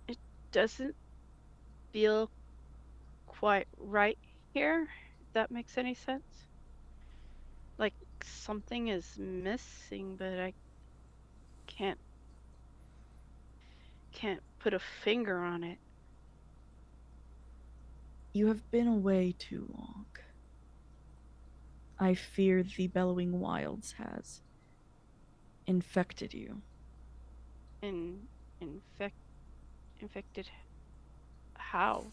it doesn't feel quite right here, if that makes any sense. Like something is missing, but I can't put a finger on it. You have been away too long. I fear the bellowing wilds has infected you. Infected how?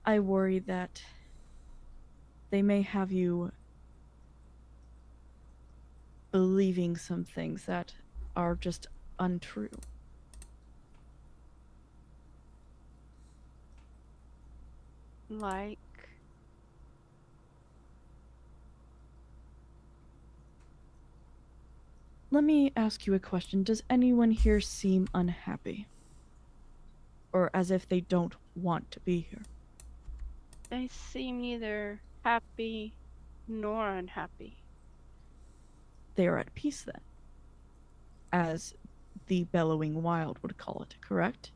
I worry that they may have you believing some things that are just untrue. Like, Let me ask you a question. Does anyone here seem unhappy? Or as if they don't want to be here? they seem neither happy nor unhappy. They are at peace then, as the Bellowing Wild would call it, correct?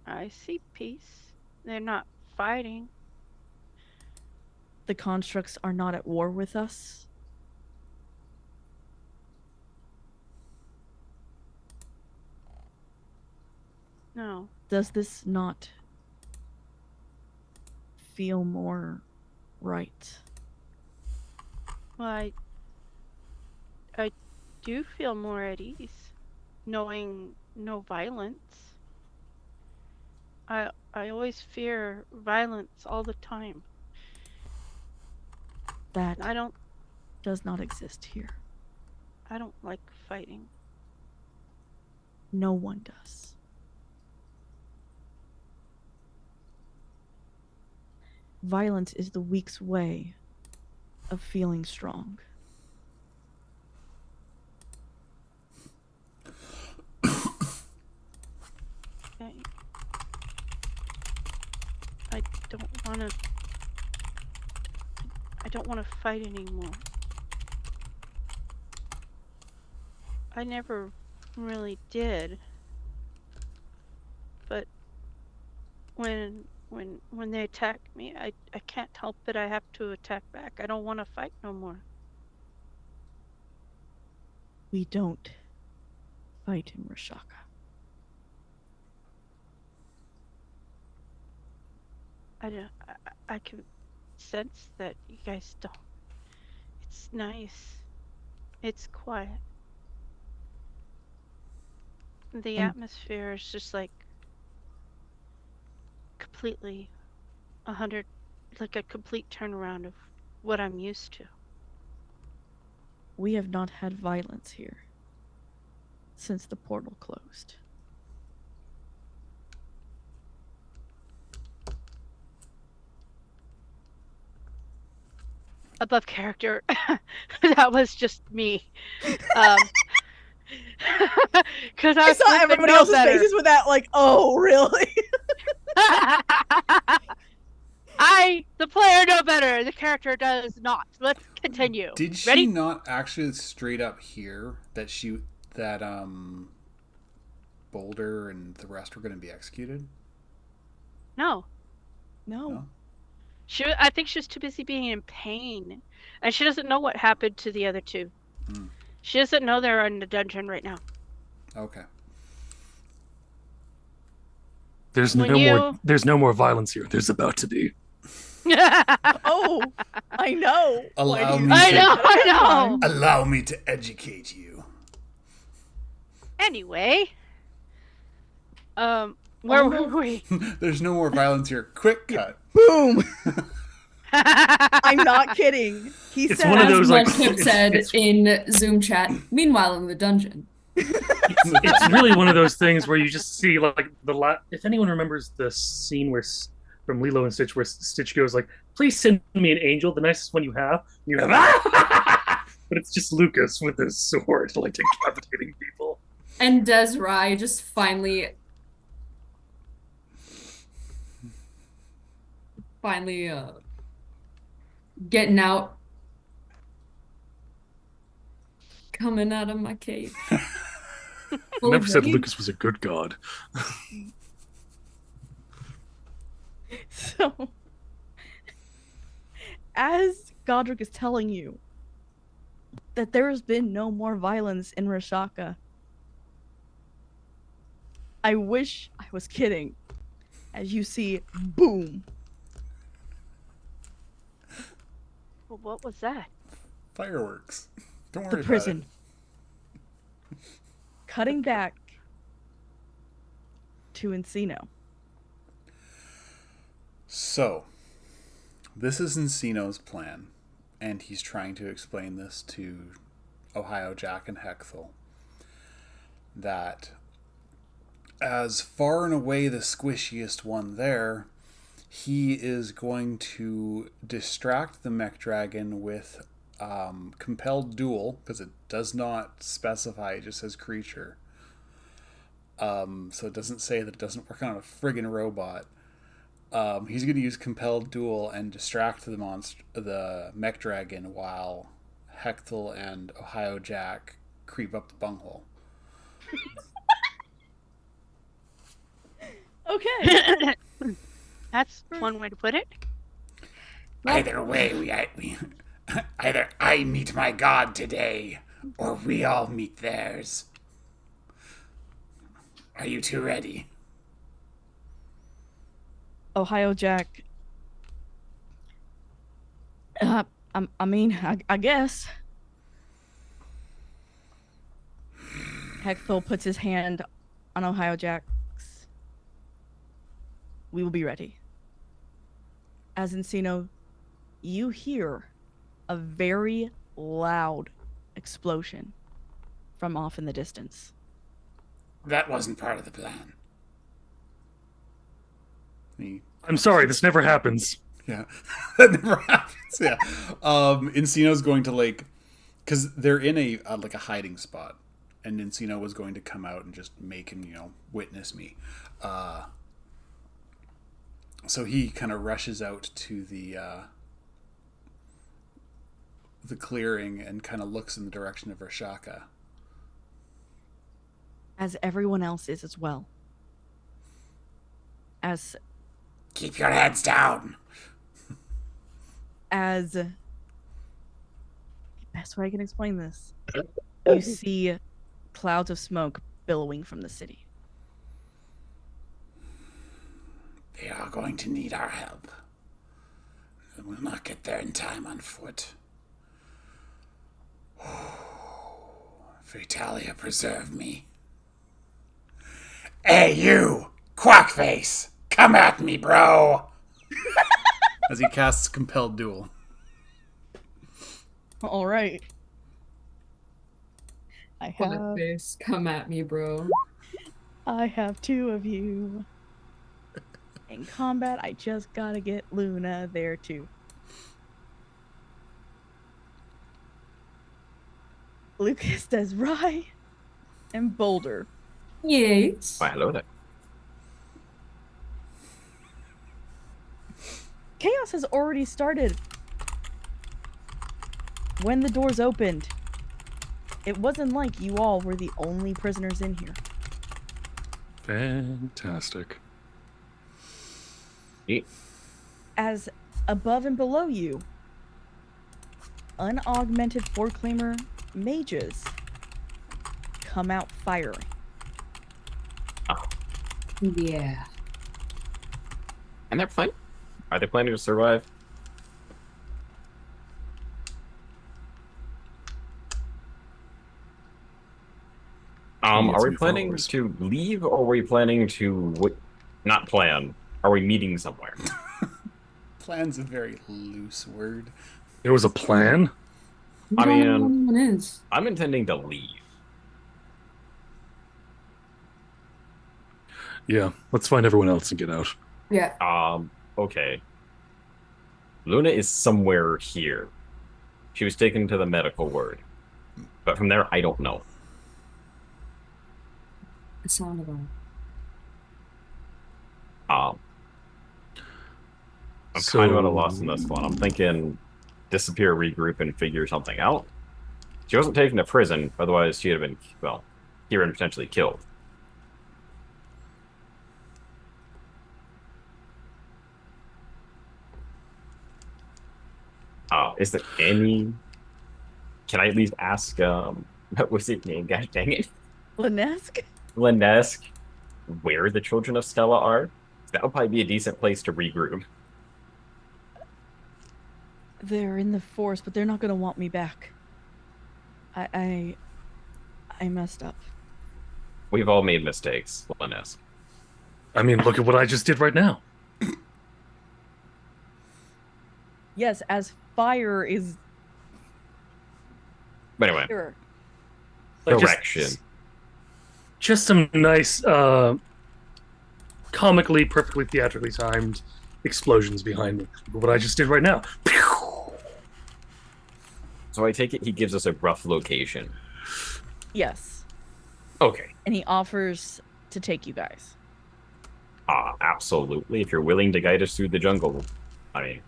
I see peace. They're not fighting. The constructs are not at war with us. No. Does this not feel more right? Well, I do feel more at ease, knowing no violence. I always fear violence all the time. That I don't does not exist here. like fighting. No one does. Violence is the weak's way of feeling strong. I don't want to fight anymore. I never really did. But when they attack me, I can't help it. I have to attack back. I don't want to fight no more. We don't fight in Rashaka. I can sense that you guys don't. It's nice. It's quiet. The atmosphere is just like completely 100, like a complete turnaround of what I'm used to. We have not had violence here since the portal closed. Above character. That was just me. Because I saw everybody else's faces with that, like, oh, really? The player, know better. The character does not. Let's continue. Did she Ready? not actually straight up hear that Boulder and the rest were going to be executed? No. No. I think she was too busy being in pain, and she doesn't know what happened to the other two. She doesn't know they're in the dungeon right now. Okay. There's no more violence here. There's about to be. Oh, I know. I know. Allow me to educate you. Anyway, where were we? There's no more violence here. Quick cut. Boom. I'm not kidding. It's one of those, like, Kip said in Zoom chat. Meanwhile, in the dungeon. It's really one of those things where you just see, like, if anyone remembers the scene from Lilo and Stitch where Stitch goes like, "Please send me an angel, the nicest one you have." And you have, but it's just Lucas with his sword, like, decapitating people. And Desrai just finally getting out, coming out of my cave. I never said Lucas was a good god. So, as Godric is telling you that there has been no more violence in Rashaka, I wish I was kidding. As you see, boom. Well, what was that? Fireworks. Don't worry The about prison. Cutting back to Encino. So, this is Encino's plan, and he's trying to explain this to Ohio Jack and Hexel. That as far and away the squishiest one there, he is going to distract the mech dragon with compelled duel, because it does not specify, it just says creature. So it doesn't say that it doesn't work on a friggin' robot. He's going to use compelled duel and distract the mech dragon, while Hexel and Ohio Jack creep up the bunghole. Okay. That's one way to put it. Either way, either I meet my god today, or we all meet theirs. Are you two ready? Ohio Jack. I guess. Hexel puts his hand on Ohio Jack's. We will be ready. As Encino, you hear a very loud explosion from off in the distance. That wasn't part of the plan. I'm sorry, this never happens. Yeah, that never happens. Yeah, Encino's going to because they're in a hiding spot, and Encino was going to come out and just make him, witness me. So he kind of rushes out to the clearing and kind of looks in the direction of Rashaka. As everyone else is as well. As keep your heads down. As best way I can explain this, you see clouds of smoke billowing from the city. They are going to need our help. And we'll not get there in time on foot. Fatalia preserve me. Hey, you! Quackface! Come at me, bro! As he casts compelled duel. All right. I have Face, come at me, bro. I have two of you. In combat, I just gotta get Luna there too. Lucas does Rye and Boulder. Yes. Why, hello there. Chaos has already started. When the doors opened, it wasn't like you all were the only prisoners in here. Fantastic. As above and below you, unaugmented four-claimer mages come out firing. Oh. Yeah. And are they planning to survive? Are we planning to leave, or are we planning to not plan? Are we meeting somewhere? Plan's a very loose word. There was a plan? I mean, Anyone is. I'm intending to leave. Yeah, let's find everyone else and get out. Yeah. Okay. Luna is somewhere here. She was taken to the medical ward. But from there, I don't know. The sound of them. I'm kind of at a loss in this one. I'm thinking disappear, regroup, and figure something out. She wasn't taken to prison, otherwise she'd have been, here and potentially killed. Is there any... Can I at least ask, what was his name? Gosh dang it. Linesk, where the children of Stella are? That would probably be a decent place to regroup. They're in the forest, but they're not gonna want me back. I messed up. We've all made mistakes, Linesk. I mean, look at what I just did right now. Yes, as fire is But anyway, clearer. Like, direction. Just some nice, comically, perfectly theatrically timed explosions behind me. What I just did right now. So I take it he gives us a rough location. Yes. Okay. And he offers to take you guys. Absolutely. If you're willing to guide us through the jungle. I mean,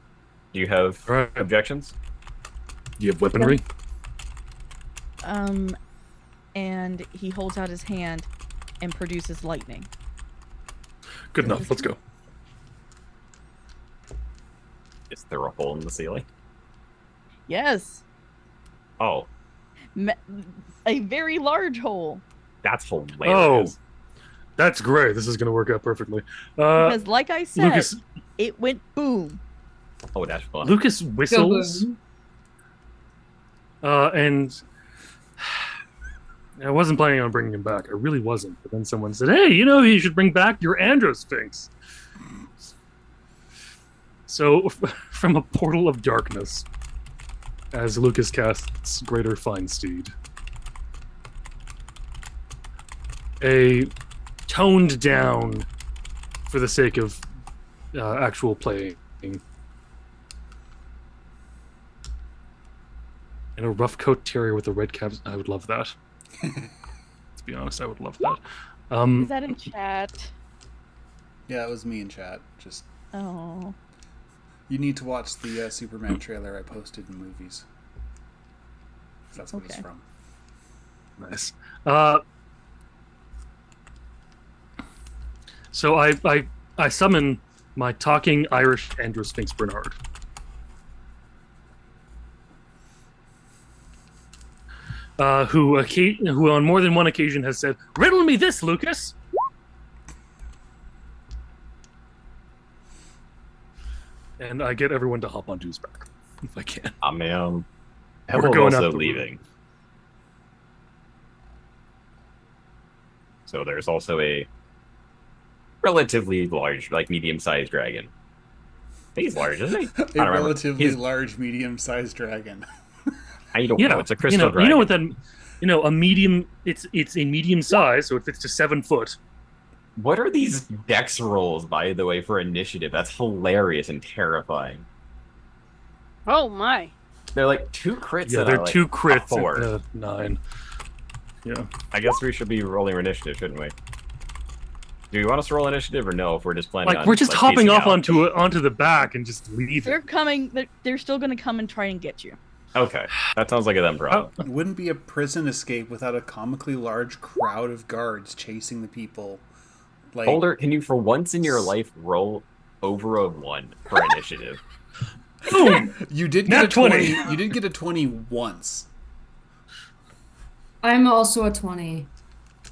do you have Right. objections? Do you have weaponry? And he holds out his hand and produces lightning. Good enough. Let's go. Is there a hole in the ceiling? Yes. Oh, A very large hole. that's hilarious. Oh, that's great. This is going to work out perfectly. Because like I said, Lucas, it went boom. Oh, that's fun. Lucas whistles. boom. And I wasn't planning on bringing him back. I really wasn't. But then someone said, hey, you know, you should bring back your Androsphinx. So, from a portal of darkness, as Lucas casts Greater Feinsteed, a toned down, for the sake of actual playing, and a rough coat terrier with a red cap. I would love that. To be honest, I would love that. Is that in chat? Yeah, it was me in chat. Just Oh. you need to watch the Superman trailer I posted in movies. That's what it's Okay. from. Nice. So I summon my talking Irish Androsphinx Bernard. Who on more than one occasion has said, "Riddle me this, Lucas." And I get everyone to hop onto his back if I can. Man. We're Pebble's going out also the leaving. So there's also a relatively large, like medium-sized dragon. He's large, isn't he? I don't A remember. relatively He's- large, medium-sized dragon. I don't Yeah, know. It's a crystal dragon. You know what that? You know, a medium. It's a medium size, so it fits to 7 foot. What are these dex rolls, by the way, for initiative? That's hilarious and terrifying. Oh my. They're like 2 crits. Yeah, and they're like 2 crits. 4. And, 9. Yeah. I guess we should be rolling initiative, shouldn't we? Do you want us to roll initiative or no? If we're just planning Like on we're just like, hopping pacing off out? onto the back and just leaving. They're coming. They're still going to come and try and get you. Okay, that sounds like a them problem. It wouldn't be a prison escape without a comically large crowd of guards chasing the people. Like, Boulder, can you for once in your life roll over a 1 for initiative? Boom! you did Nat get a 20. 20. You did get a 20 once. I'm also a 20.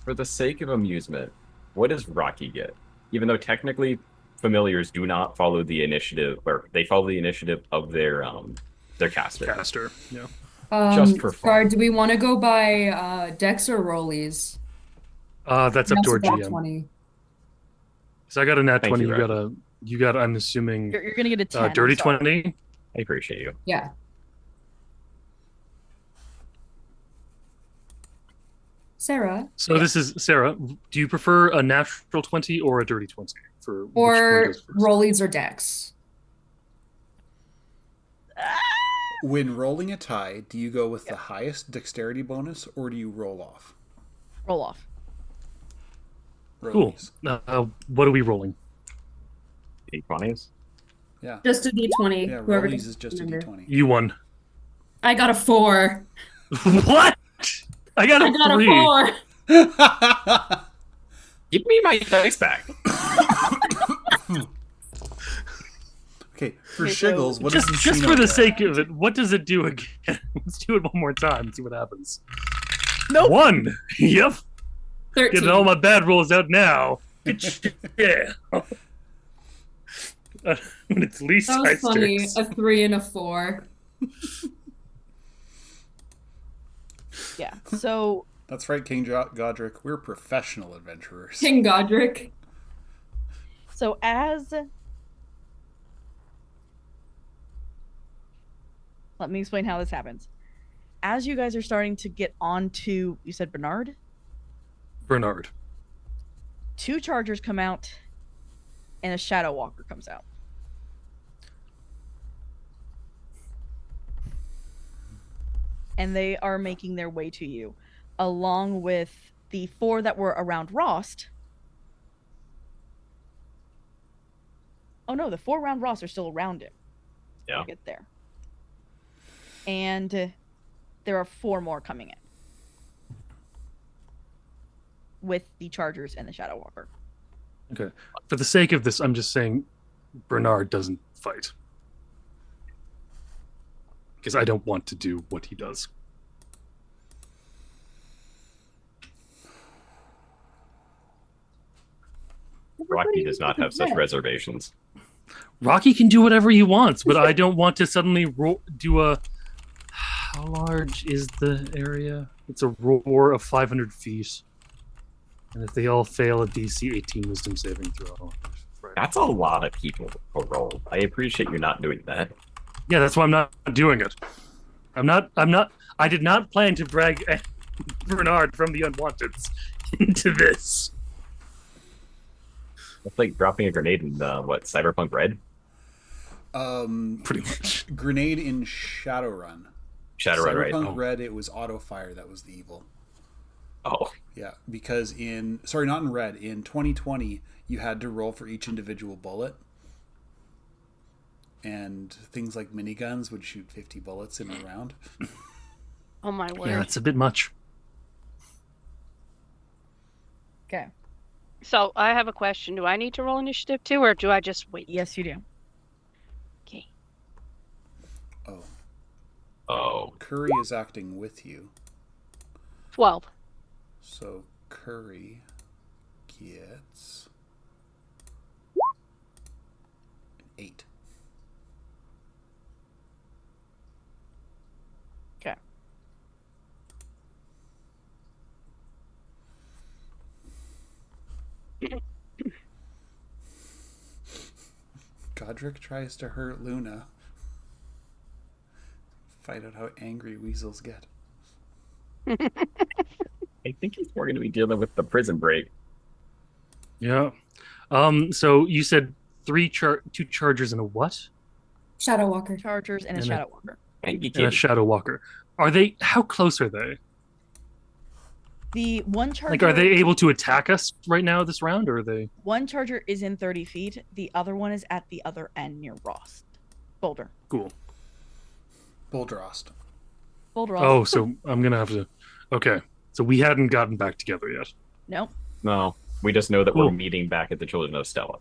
For the sake of amusement, what does Rocky get? Even though technically familiars do not follow the initiative, or they follow the initiative of their caster. Caster. Yeah. Just for fun. Scar, do we want to go by Dex or Rollies? That's up to our That's about GM. 20. So I got a nat Thank 20. you, You got. I'm assuming You're going to get a 10. I'm dirty sorry. 20. I appreciate you. Yeah. Sarah, So this is Sarah. Do you prefer a natural 20 or a dirty 20 for which one or goes first? Rollies or Dex? When rolling a tie, do you go with the highest dexterity bonus or do you roll off? Roll off. Cool. Rollies. What are we rolling? D20s? Yeah. Just a D20. Yeah, whoever rollies gets is just a under. d20. You won. I got a 4. What? I got a I got 3. a 4. Give me my dice back. Okay, for Okay, so shiggles, what Just does for Encino the get? sake of it, what does it do again? Let's do it one more time and see what happens. Nope. 1. Yep. 13. Getting all my bad rolls out now. Yeah. When it's least That high was funny. stakes. A 3 and a 4. Yeah. So That's right, King Godric. We're professional adventurers. King Godric. Let me explain how this happens. As you guys are starting to get onto, you said Bernard? Bernard. 2 chargers come out, and a Shadow Walker comes out. And they are making their way to you, along with the 4 that were around Rost. Oh no, the 4 around Rost are still around him. Yeah. We'll get there. And there are 4 more coming in. With the Chargers and the Shadow Walker. Okay. For the sake of this, I'm just saying Bernard doesn't fight. Because I don't want to do what he does. Rocky does not have such reservations. Rocky can do whatever he wants, but I don't want to suddenly do a... How large is the area? It's a roar of 500 feet. And if they all fail a DC 18 wisdom saving throw... That's a lot of people to roll. I appreciate you not doing that. Yeah, that's why I'm not doing it. I did not plan to drag Bernard from the Unwanteds into this. It's like dropping a grenade in Cyberpunk Red? Pretty much. Grenade in Shadowrun. Shadowrun, right? Cyberpunk Red, it was auto fire that was the evil. Oh. Yeah, because not in Red, in 2020, you had to roll for each individual bullet. And things like miniguns would shoot 50 bullets in a round. Oh my word. Yeah, that's a bit much. Okay. So I have a question. Do I need to roll initiative too, or do I just wait? Yes, you do. Okay. Oh. Curry is acting with you. 12. So Curry gets an 8. Okay. Godric tries to hurt Luna. Find out how angry weasels get. I think he's more going to be dealing with the prison break. Yeah. So you said 2 chargers and a what? Shadow Walker. Chargers and a Shadow Walker. And And a Shadow Walker. How close are they? The one charger... Like, are they able to attack us right now this round, or are they... One charger is in 30 feet. The other one is at the other end near Rost. Boulder. Cool. Boulderost. Boulderost. Oh, so I'm going to have to... Okay. So we hadn't gotten back together yet. Nope. No, we just know that Cool. we're meeting back at the Children of Stella.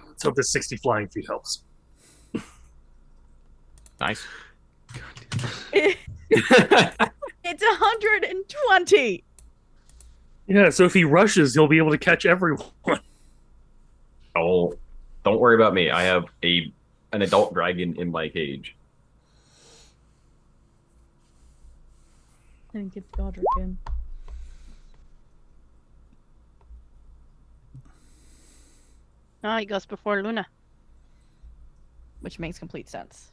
Let's hope this 60 flying feet helps. Nice. It's 120. Yeah, so if he rushes, he'll be able to catch everyone. Oh, don't worry about me. I have an adult dragon in my cage. I didn't get Godric in. Oh, he goes before Luna. Which makes complete sense.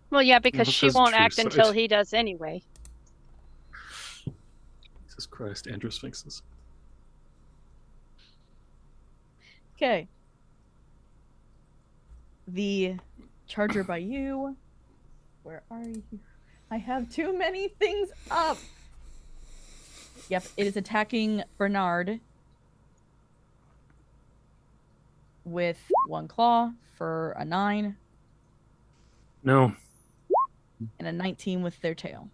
Well, yeah, because she because won't true act sight. until he does anyway. Jesus Christ, Andrew Sphinxes. Okay. The charger by you. Where are you? I have too many things up. Yep, it is attacking Bernard with 1 claw for a 9 No. and a 19 with their tail.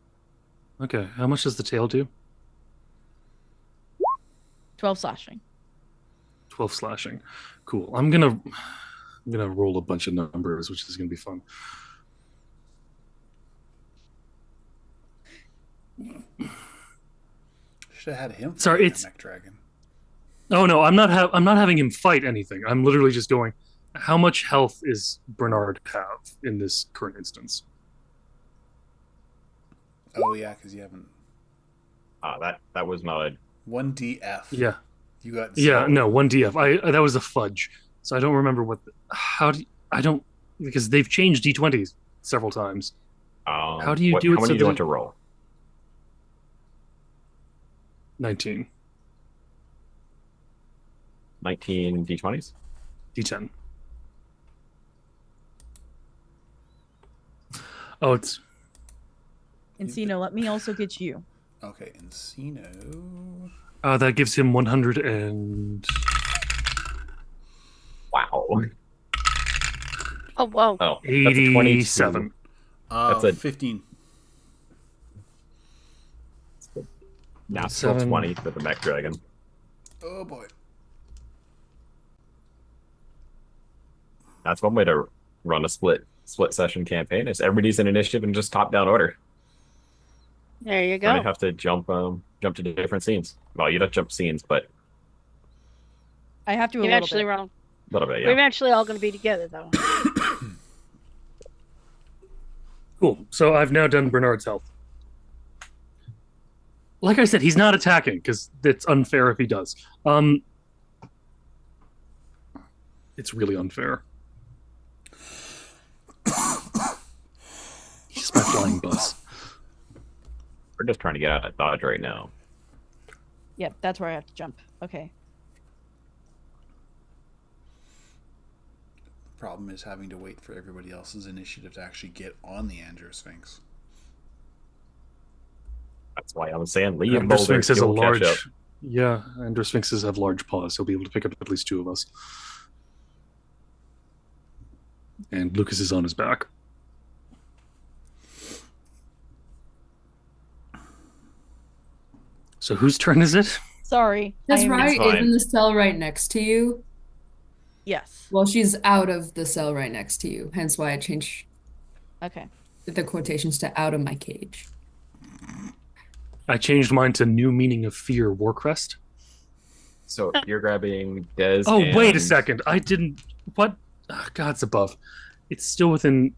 Okay, how much does the tail do? 12 slashing. 12 slashing. Cool. I'm gonna roll a bunch of numbers, which is gonna be fun. Should have had him. Sorry, fight it's- a mech dragon. Oh no, I'm not having him fight anything. I'm literally just going, how much health is Bernard have in this current instance? Oh yeah, because you haven't. That was my 1DF. Yeah. You got. Yeah, 0. no, 1 DF. That was a fudge. So I don't remember what I don't, because they've changed D20s several times. How do you do it How many so do you that want to roll? 19, 19 d20s? D10? Oh, it's Encino, let me also get you. Okay, Encino. that gives him 100 and Wow. Oh, whoa. Oh, that's a 22. 87. That's a 15. natural 7. 20 for the mech dragon. Oh boy. That's one way to run a split session campaign. Is everybody's in initiative and just top down order. There you You don't go. have to jump to different scenes. Well, you don't jump scenes, but I have to a little Eventually, bit. we're all, a little bit, we're yeah. eventually all going to be together, though. Cool. So I've now done Bernard's health. Like I said, he's not attacking because it's unfair if he does. It's really unfair. He's my flying bus. We're just trying to get out of Dodge right now. Yep, that's where I have to jump. Okay. Problem is having to wait for everybody else's initiative to actually get on the Androsphinx. That's why I'm saying leave Boulder. Androsphinx has a He'll catch up. large. Yeah, Androsphinxes have large paws. He'll be able to pick up at least 2 of us. And Lucas is on his back. So whose turn is it? Sorry. That's I am- right. Is fine. in the cell right next to you. Yes. Well, she's out of the cell right next to you. Hence why I changed Okay. the quotations to out of my cage. I changed mine to new meaning of fear, Warcrest. So you're grabbing Dez. Oh, wait a and- second. I didn't. What? Oh, God's above. It's still within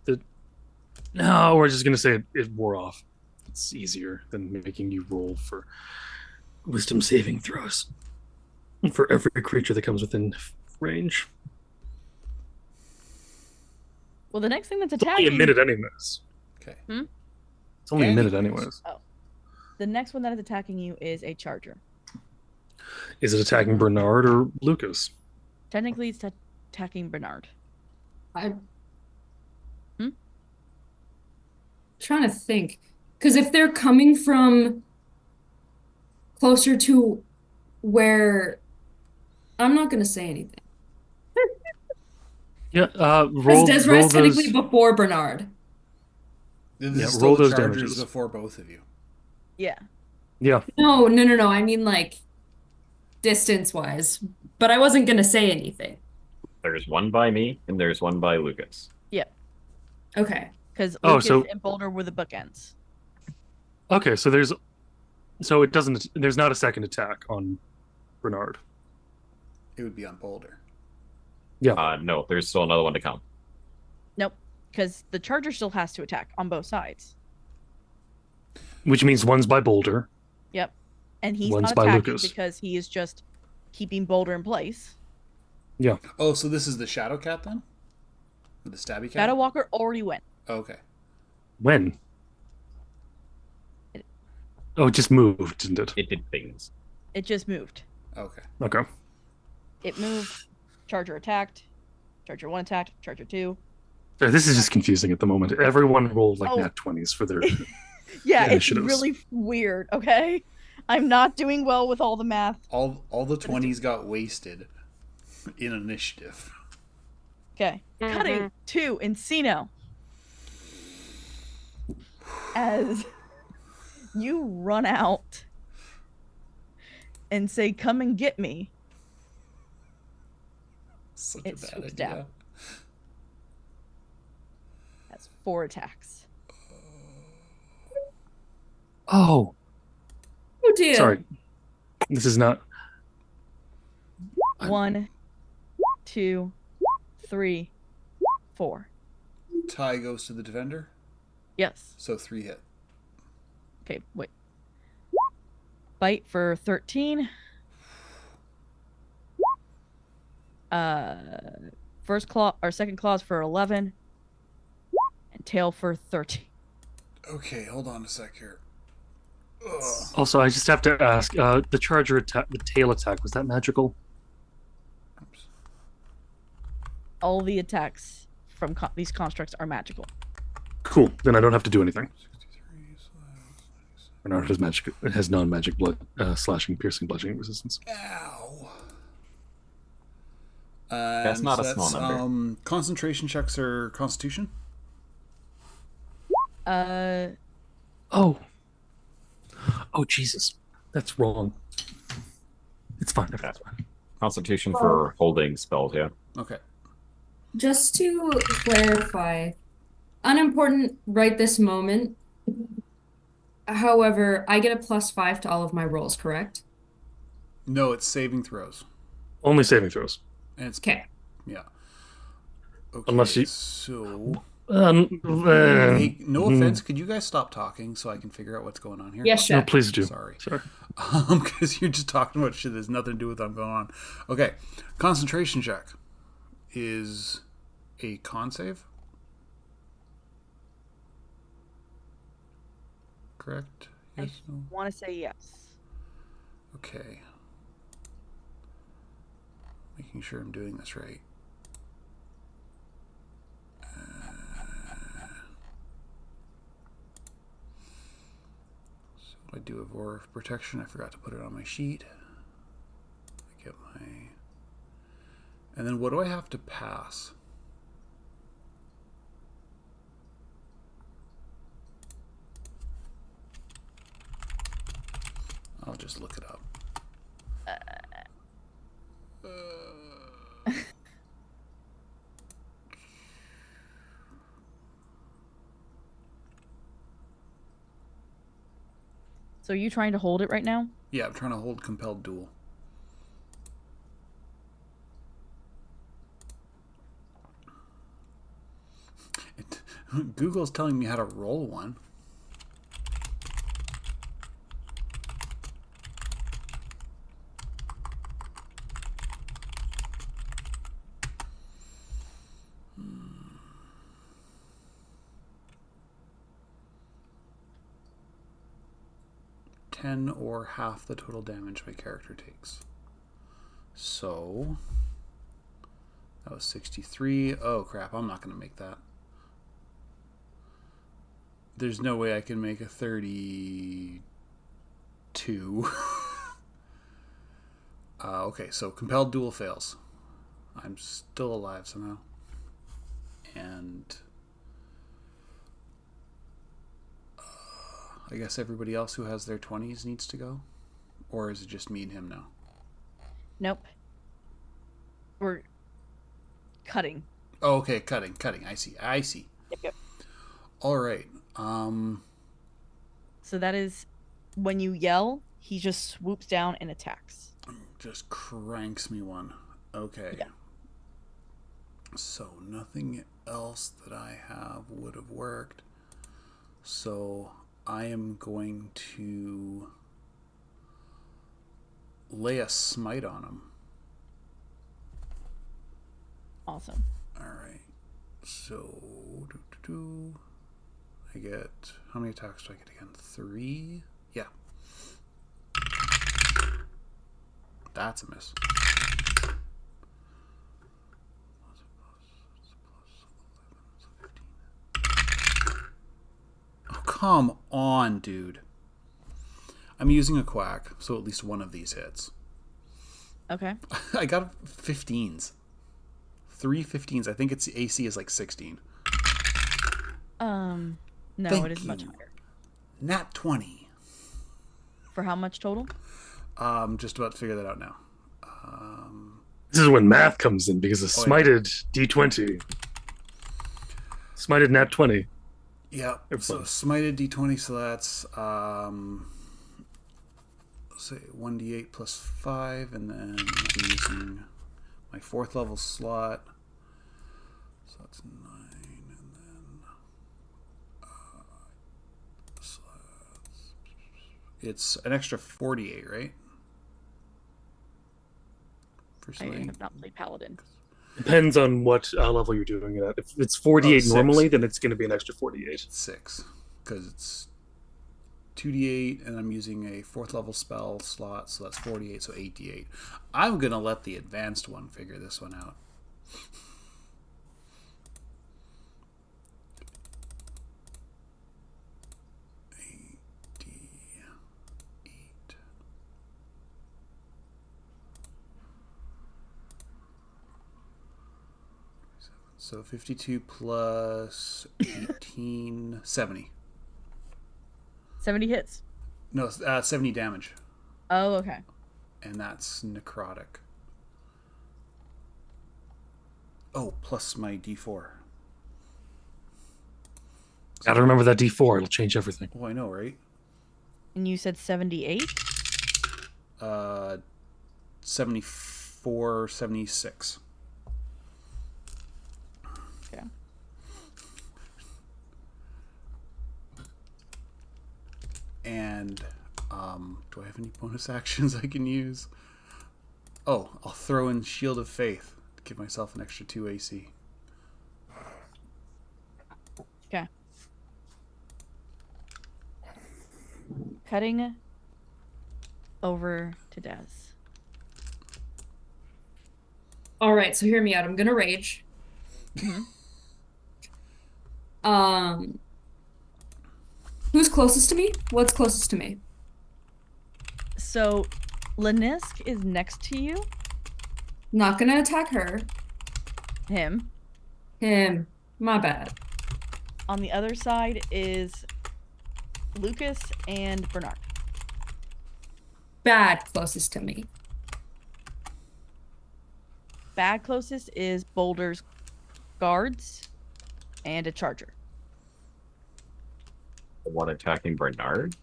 the. No, we're just going to say it wore off. It's easier than making you roll for wisdom saving throws for every creature that comes within range. Well, the next thing that's It's only attacking. a minute, anyways. Okay. It's only a minute, Anyways. anyways. The next one that is attacking you is a charger. Is it attacking Bernard or Lucas? Technically, it's attacking Bernard. I'm Hmm? trying to think. Because if they're coming from closer to where. I'm not going to say anything. Yeah, Because roll Desiree is those. technically before Bernard. This Yeah, is roll still the those Chargers damages. before both of you. Yeah. Yeah, No. I mean, like, distance-wise. But I wasn't going to say anything. There's one by me and there's one by Lucas. Okay. Because Oh, Lucas so- and Boulder were the bookends. okay, so it doesn't, there's not a second attack on Bernard. It would be on Boulder. No, there's still another one to come. Nope. Because the charger still has to attack on both sides. Which means one's by Boulder. Yep. And he's One's not by attacking Lucas. because he is just keeping Boulder in place. Oh, so this is the Shadow Cat then? Or the Stabby Cat? Shadow Walker already went. Oh, okay. When? Oh, it just moved, didn't it? It did things. It just moved. Okay. Okay. It moved. Charger attacked. Charger 1 attacked. Charger 2. Sorry, this is just confusing at the moment. Everyone rolled like Oh. nat 20s for their. Yeah, it's initiatives. really weird, okay? I'm not doing well with all the math. All the 20s got wasted in initiative. Okay. Cutting to Encino. As you run out and say, "Come and get me," Such It a bad swoops idea. down. that's 4 attacks. Oh, Oh, dear. sorry. This is not. 1, 2, 3, 4. Tie goes to the defender, Yes. so 3 hit. Okay, wait. Bite for 13. First claw or second claws for 11, and tail for 13. Okay, hold on a sec here. Ugh. Also, I just have to ask: the charger attack, the tail attack, was that magical? Oops. All the attacks from these constructs are magical. Cool. Then I don't have to do anything. 63 Or no, it has magic. It has non-magic blood, slashing, piercing, bludgeoning resistance. Ow. That's not a small number. Concentration checks or Constitution? Oh, Jesus, that's wrong. It's fine. It's fine. Constitution for holding spells, yeah. Okay. Just to clarify, unimportant right this moment. However, I get a +5 to all of my rolls, correct? No, it's saving throws. Only saving throws. And it's Okay. yeah. Okay. Unless you- So Hey, no offense, could you guys stop talking so I can figure out what's going on here? Yes, No, chef. please do. Sorry. Sorry. Because you're just talking about shit that has nothing to do with what's going on. Okay. Concentration check is a con save. Correct? Yes, no? Want to say yes. Okay. Making sure I'm doing this right. So I do have Aura of Protection. I forgot to put it on my sheet. I get my... And then what do I have to pass? I'll just look it up. So are you trying to hold it right now? Yeah, I'm trying to hold Compelled Duel. Google's telling me how to roll one. Ten or half the total damage my character takes. So that was 63. Oh crap, I'm not going to make that. There's no way I can make a 32. Okay, so Compelled Duel fails. I'm still alive somehow. And I guess everybody else who has their 20s needs to go? Or is it just me and him now? Nope. We're cutting. Oh, okay, cutting. I see. Yep. All right. So that is when you yell, he just swoops down and attacks. Just cranks me one. Okay. Yeah. So nothing else that I have would have worked. So I am going to lay a smite on him. Awesome. All right. So I get, how many attacks do I get again? 3? Yeah. That's a miss. Oh, come on, dude. I'm using a quack, so at least one of these hits. Okay. I got 15s. 3 15s. I think its AC is like 16. No, Thank it is much you. higher. Nat 20. For how much total? Just about to figure that out now. This is when math comes in because a Oh, yeah. smited D20. Smited nat 20. Yeah. They're So fun. smited D20, so that's say 1d8 plus 5, and then I'm using my 4th level slot. So that's 9, and then so it's an extra 48, right? For I smiting. have not played Paladin. Depends on what level you're doing it at. If it's 48 6. normally, then it's going to be an extra 48. 6. Because it's 2d8, and I'm using a 4th level spell slot, so that's 48, so 8d8. I'm going to let the advanced one figure this one out. So 52 plus 18, 70. 70 hits. No, 70 damage. Oh, okay. And that's necrotic. Oh, plus my d4. Gotta remember that D4. It'll change everything. Oh, I know, right? And you said 78? 74, 76. Okay. And do I have any bonus actions I can use? Oh, I'll throw in Shield of Faith to give myself an extra 2 AC. Okay. Cutting over to Des. All right, so hear me out. I'm gonna rage. Who's closest to me? What's closest to me? So, Lanisk is next to you. Not gonna attack her. Him. Him. My bad. On the other side is Lucas and Bernard. Bad closest to me. Bad closest is Boulder's guards and a charger. The one attacking Bernard?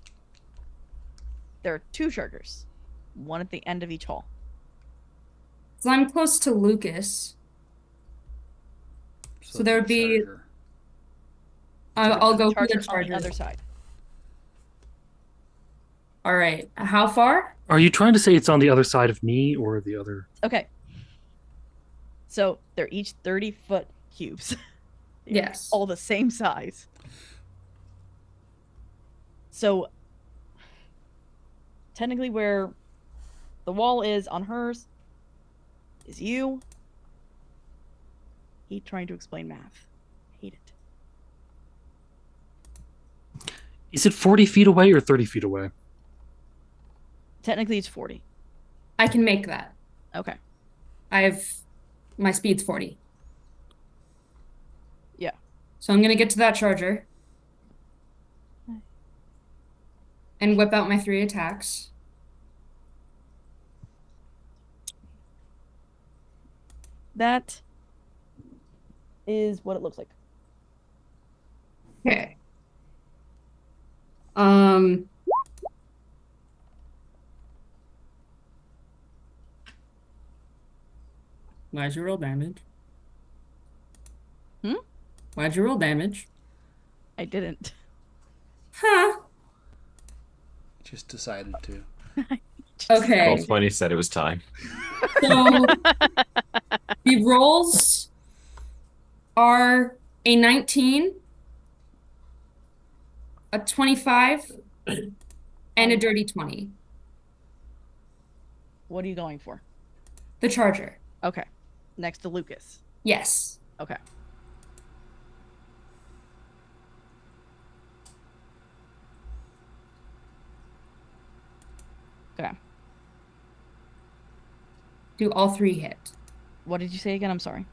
There are 2 chargers, one at the end of each hall. So I'm close to Lucas. So there would be. Charger. I'll go for Charger the on the charger. other side. All right. How far? Are you trying to say it's on the other side of me or the other? Okay. So they're each 30-foot cubes. Yes. All the same size. So technically where the wall is on hers is you. Hate trying to explain math. Hate it. Is it 40 feet away or 30 feet away? Technically it's 40. I can make that. Okay. My speed's 40. Yeah. So I'm gonna get to that charger. And whip out my 3 attacks. That is what it looks like. Okay. Why'd you roll damage? Hmm? Why'd you roll damage? I didn't. Huh. Just decided to. Okay. Roll20 said it was time. So the rolls are a 19, a 25, and a dirty 20. What are you going for? The charger. Okay. Next to Lucas. Yes. Okay. Okay. Do all 3 hit? What did you say again? I'm sorry.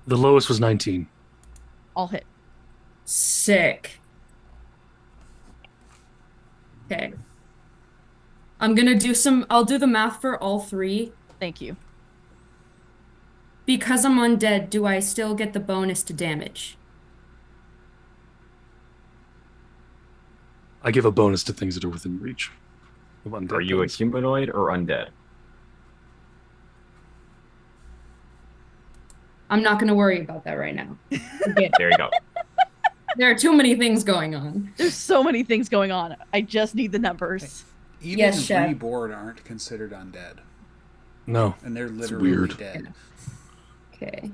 The lowest was 19. All hit. Sick. Okay. I'm gonna I'll do the math for all 3. Thank you. Because I'm undead, do I still get the bonus to damage? I give a bonus to things that are within reach. of undead Are you a things. humanoid or undead? I'm not gonna worry about that right now. Okay. There you go. There are too many things going on. There's so many things going on. I just need the numbers. Even Yes, Chef. reborn aren't considered undead. No. And they're literally weird. dead. Okay.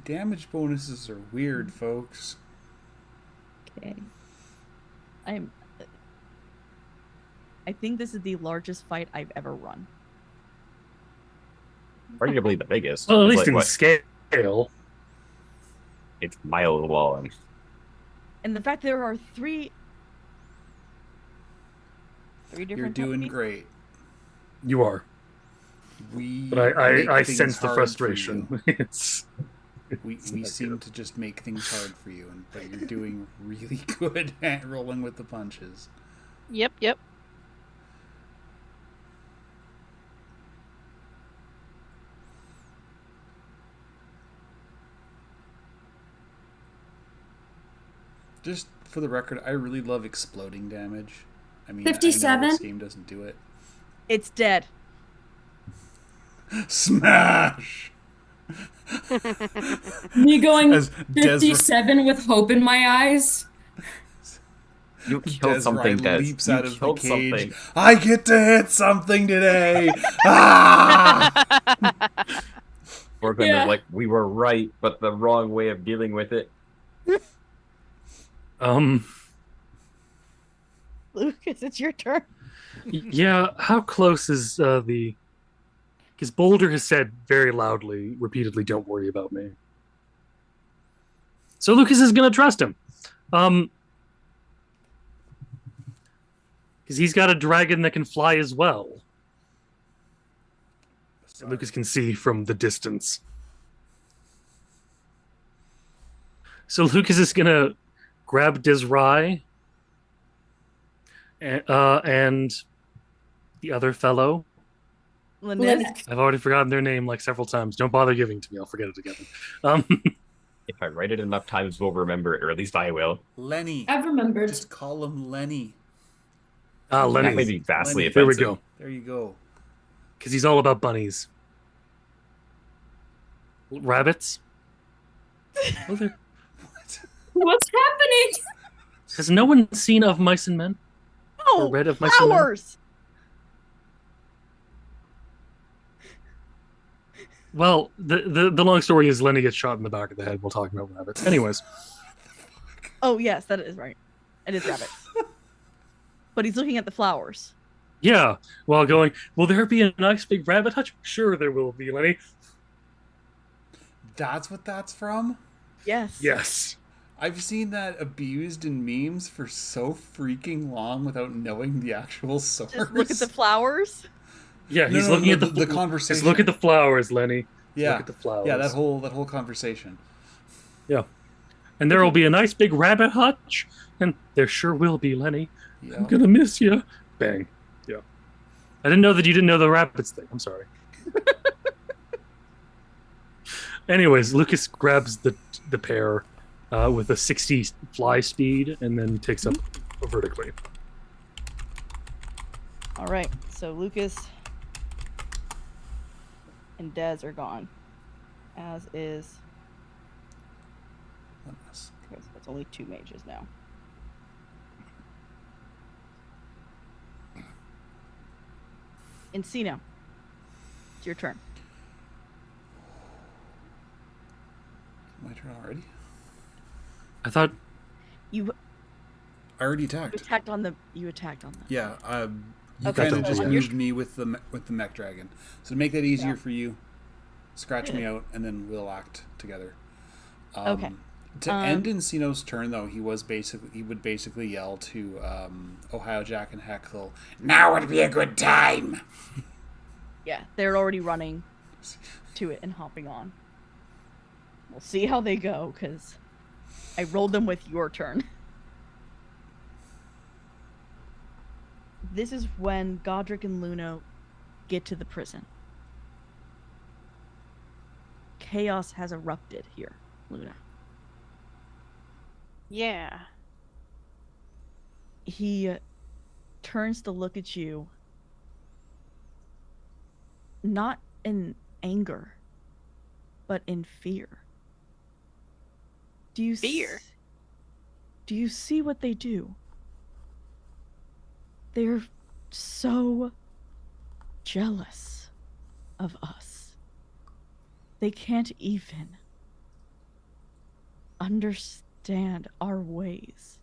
Damage bonuses are weird, folks. Okay. I think this is the largest fight I've ever run. Arguably the biggest. Well, at It's least like, in what? scale. It's miles long. And the fact there are three different You're doing types? great. You are. We But make I things sense the hard for frustration. It's We not seem good. to just make things hard for you, but you're doing really good at rolling with the punches. Yep, yep. Just for the record, I really love exploding damage. I mean, I know 57? this game doesn't do it. It's dead. Smash! Me going As Des 57 with hope in my eyes. You killed something, Des. leaps You out of the killed cage. something. I get to hit something today! Ah! Orphan Yeah. is like, we were right, but the wrong way of dealing with it. Lucas, it's your turn. Yeah, how close is the... Because Boulder has said very loudly, repeatedly, don't worry about me. So Lucas is going to trust him. Because he's got a dragon that can fly as well. And Lucas can see from the distance. So Lucas is going to grab Desrai and the other fellow. Lynette. I've already forgotten their name like several times. Don't bother giving to me. I'll forget it again. If I write it enough times, we'll remember it, or at least I will. Lenny. I've remembered. Just call him Lenny. Lenny. That may be vastly Lenny. There we offensive. go. There you go. Because he's all about bunnies. Rabbits? Oh, there. What's happening? Has no one seen Of Mice and Men? Oh, Or read Of Mice and Men? flowers! Well, the long story is Lenny gets shot in the back of the head while talking about rabbits. Anyways. Oh, yes, that is right. It is rabbits. But he's looking at the flowers. Yeah, while going, will there be a nice big rabbit hutch? Sure there will be, Lenny. That's what that's from? Yes. Yes. I've seen that abused in memes for so freaking long without knowing the actual source. Just look at the flowers. Yeah, No, he's no, looking no, at the conversation. Just look at the flowers, Lenny. Yeah. Look at the flowers. Yeah, that whole conversation. Yeah. And there will be a nice big rabbit hutch, and there sure will be, Lenny. Yeah. I'm gonna miss you. Bang. Yeah. I didn't know that you didn't know the rabbits thing. I'm sorry. Anyways, Lucas grabs the pair with a 60 fly speed and then takes up vertically. All right, so Lucas and Dez are gone, as is. Okay, so it's only 2 mages now. Encino, it's your turn. My turn already? I thought You I already attacked. attacked on the. Yeah, you Okay, kind of so just when you're- moved me with the mech dragon. So to make that easier for you, scratch me out, and then we'll act together. Okay. To end Encino's turn, though, he would basically yell to Ohio Jack and Hexel, Now would be a good time. Yeah, they're already running to it and hopping on. We'll see how they go, because I rolled them with your turn. This is when Godric and Luna get to the prison. Chaos has erupted here, Luna. Yeah. He turns to look at you, not in anger, but in fear. Do you Fear? Do you see what they do? They're so jealous of us. They can't even understand our ways.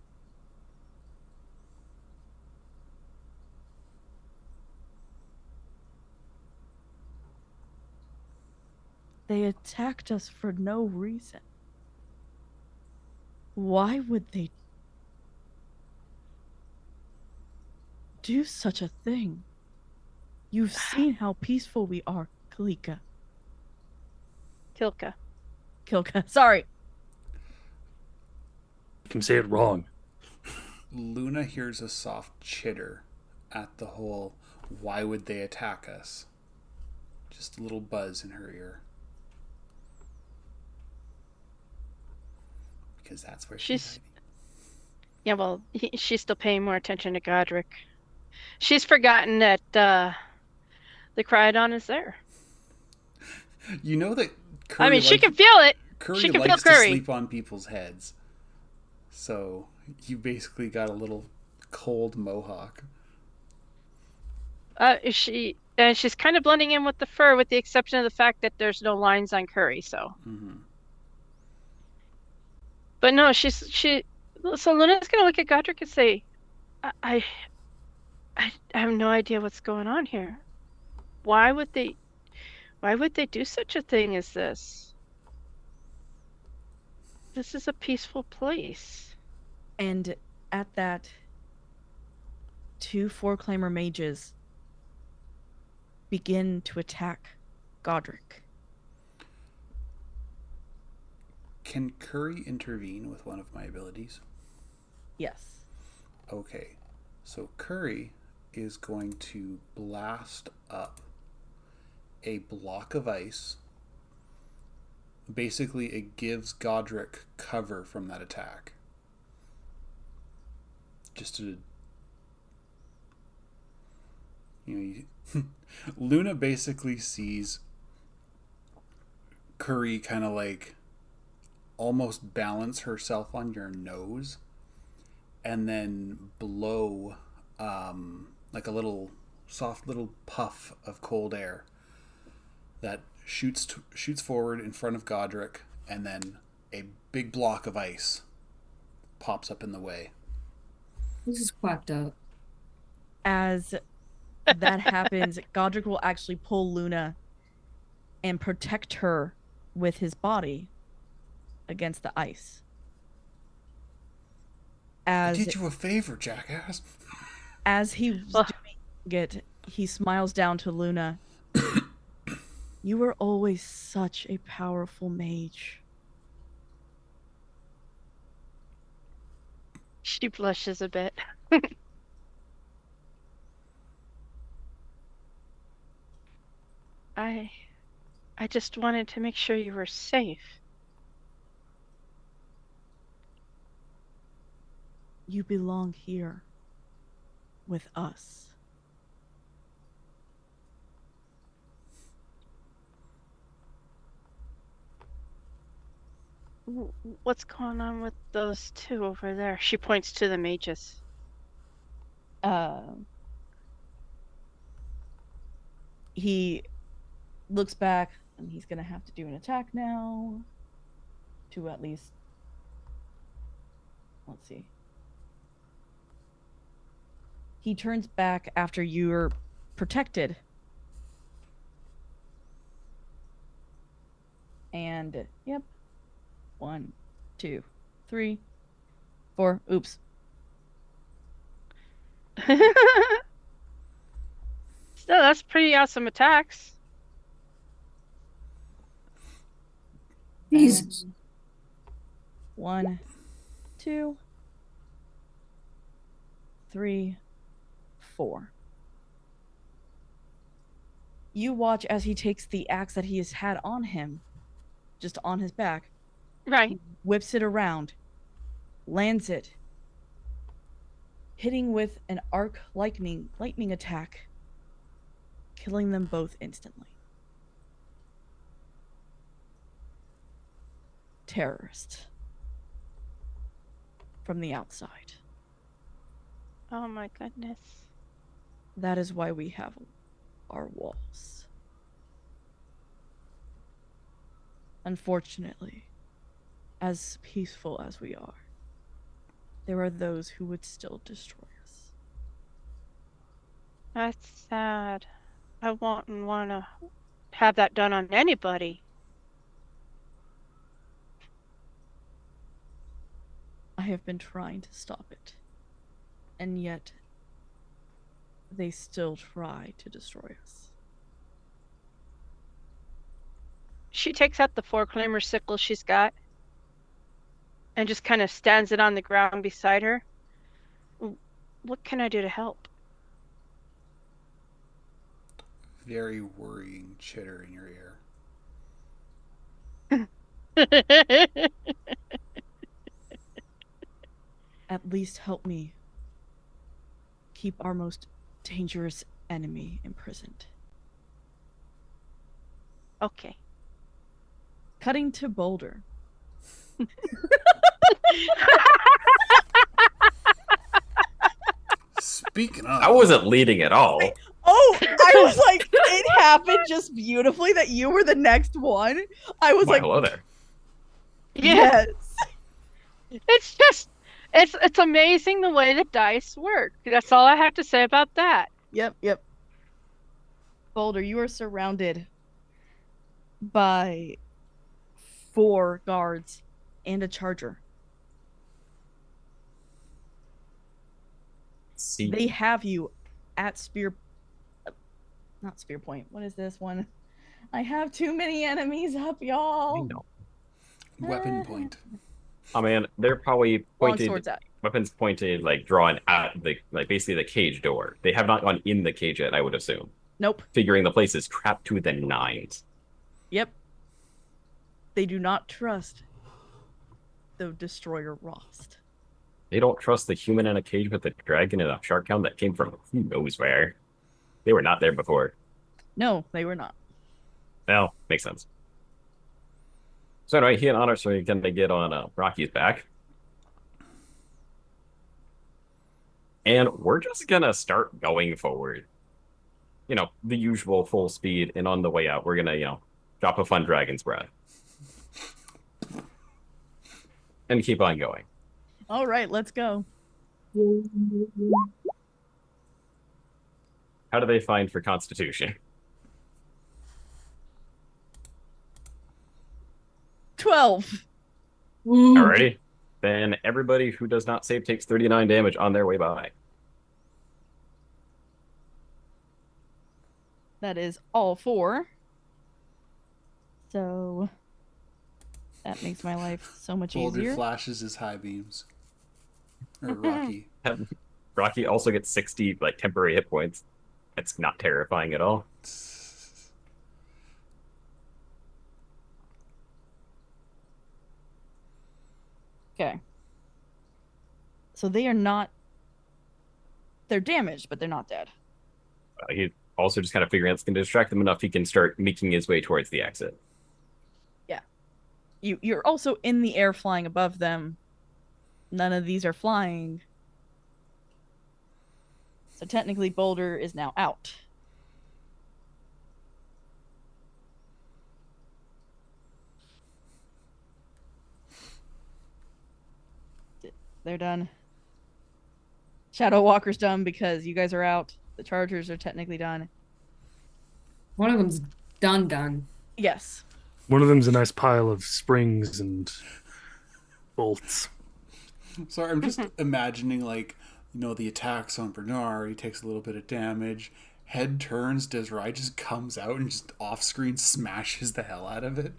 They attacked us for no reason. Why would they do such a thing? You've seen how peaceful we are, Kalika. Kilka. Kilka, sorry. You can say it wrong. Luna hears a soft chitter at the whole, why would they attack us? Just a little buzz in her ear. Because that's where she's hiding. Yeah, well, she's still paying more attention to Godric. She's forgotten that the Crydon is there. You know that Curry, I mean, she can feel it. Curry She can likes feel to Curry. sleep on people's heads. So you basically got a little cold mohawk. She's kind of blending in with the fur, with the exception of the fact that there's no lines on Curry. So, but no, So Luna's gonna look at Godric and say, I have no idea what's going on here. Why would they do such a thing as this? This is a peaceful place. And at that, 2 4-claimer mages begin to attack Godric. Can Curry intervene with one of my abilities? Yes. Okay. So Curry is going to blast up a block of ice. Basically, it gives Godric cover from that attack. Just to... Luna basically sees Curry kind of like almost balance herself on your nose and then blow like a little soft little puff of cold air that shoots forward in front of Godric, and then a big block of ice pops up in the way. This is quacked up. As that happens, Godric will actually pull Luna and protect her with his body against the ice. I did you a favor, jackass. As he was doing it, he smiles down to Luna. You were always such a powerful mage. She blushes a bit. I just wanted to make sure you were safe. You belong here with us. What's going on with those two over there? She points to the mages. He looks back, and he's gonna have to do an attack now to at least, let's see. He turns back after you're protected. And, yep. 1, 2, 3, 4. Oops. Still, that's pretty awesome attacks. Jesus. 1, 2, 3, 4. You watch as he takes the axe that he has had on him, just on his back, Right. whips it around, lands it, hitting with an arc lightning attack, killing them both instantly. Terrorist from the outside. Oh my goodness. That is why we have our walls. Unfortunately, as peaceful as we are, there are those who would still destroy us. That's sad. I wouldn't want to have that done on anybody. I have been trying to stop it, and yet they still try to destroy us. She takes out the four-claimer sickle she's got and just kind of stands it on the ground beside her. What can I do to help? Very worrying chitter in your ear. At least help me keep our most dangerous enemy imprisoned. Okay. Cutting to Boulder. Speaking of, I wasn't leading at all. Oh, I was like, it happened just beautifully that you were the next one. I was Why, like, hello there. Yeah. yes. It's just, it's amazing the way the dice work. That's all I have to say about that. Yep. Boulder, you are surrounded by 4 guards and a charger. See, They have you at not spear point. What is this one? I have too many enemies up, y'all. no. weapon point. I mean, they're probably Long pointed, swords out. weapons pointed, like drawn at the, like basically the cage door. They have not gone in the cage yet, I would assume. Nope. Figuring the place is trapped to the nines. Yep. They do not trust the destroyer Rost. They don't trust the human in a cage with the dragon and a shark hound that came from who knows where. They were not there before. No, they were not. Well, makes sense. So anyway, he and Honor are going to get on Rocky's back. And we're just going to start going forward. You know, the usual full speed. And on the way out, we're going to, you know, drop a fun dragon's breath. And keep on going. All right, let's go. How do they find for Constitution? 12. Alrighty. Then everybody who does not save takes 39 damage on their way by. That is all 4. So that makes my life so much Boulder easier. flashes his high beams. Or Rocky. Rocky also gets 60 like temporary hit points. It's not terrifying at all. Okay. So they are not. They're damaged, but they're not dead. He also just kind of figuring out it's going to distract them enough he can start making his way towards the exit. Yeah. You're also in the air flying above them. None of these are flying. So technically Boulder is now out. They're done. Shadow Walker's done because you guys are out. The Chargers are technically done. One of them's done. Yes. One of them's a nice pile of springs and bolts. Sorry, I'm just imagining, like, you know, the attacks on Bernard. He takes a little bit of damage. Head turns, Desrai just comes out and just off-screen smashes the hell out of it.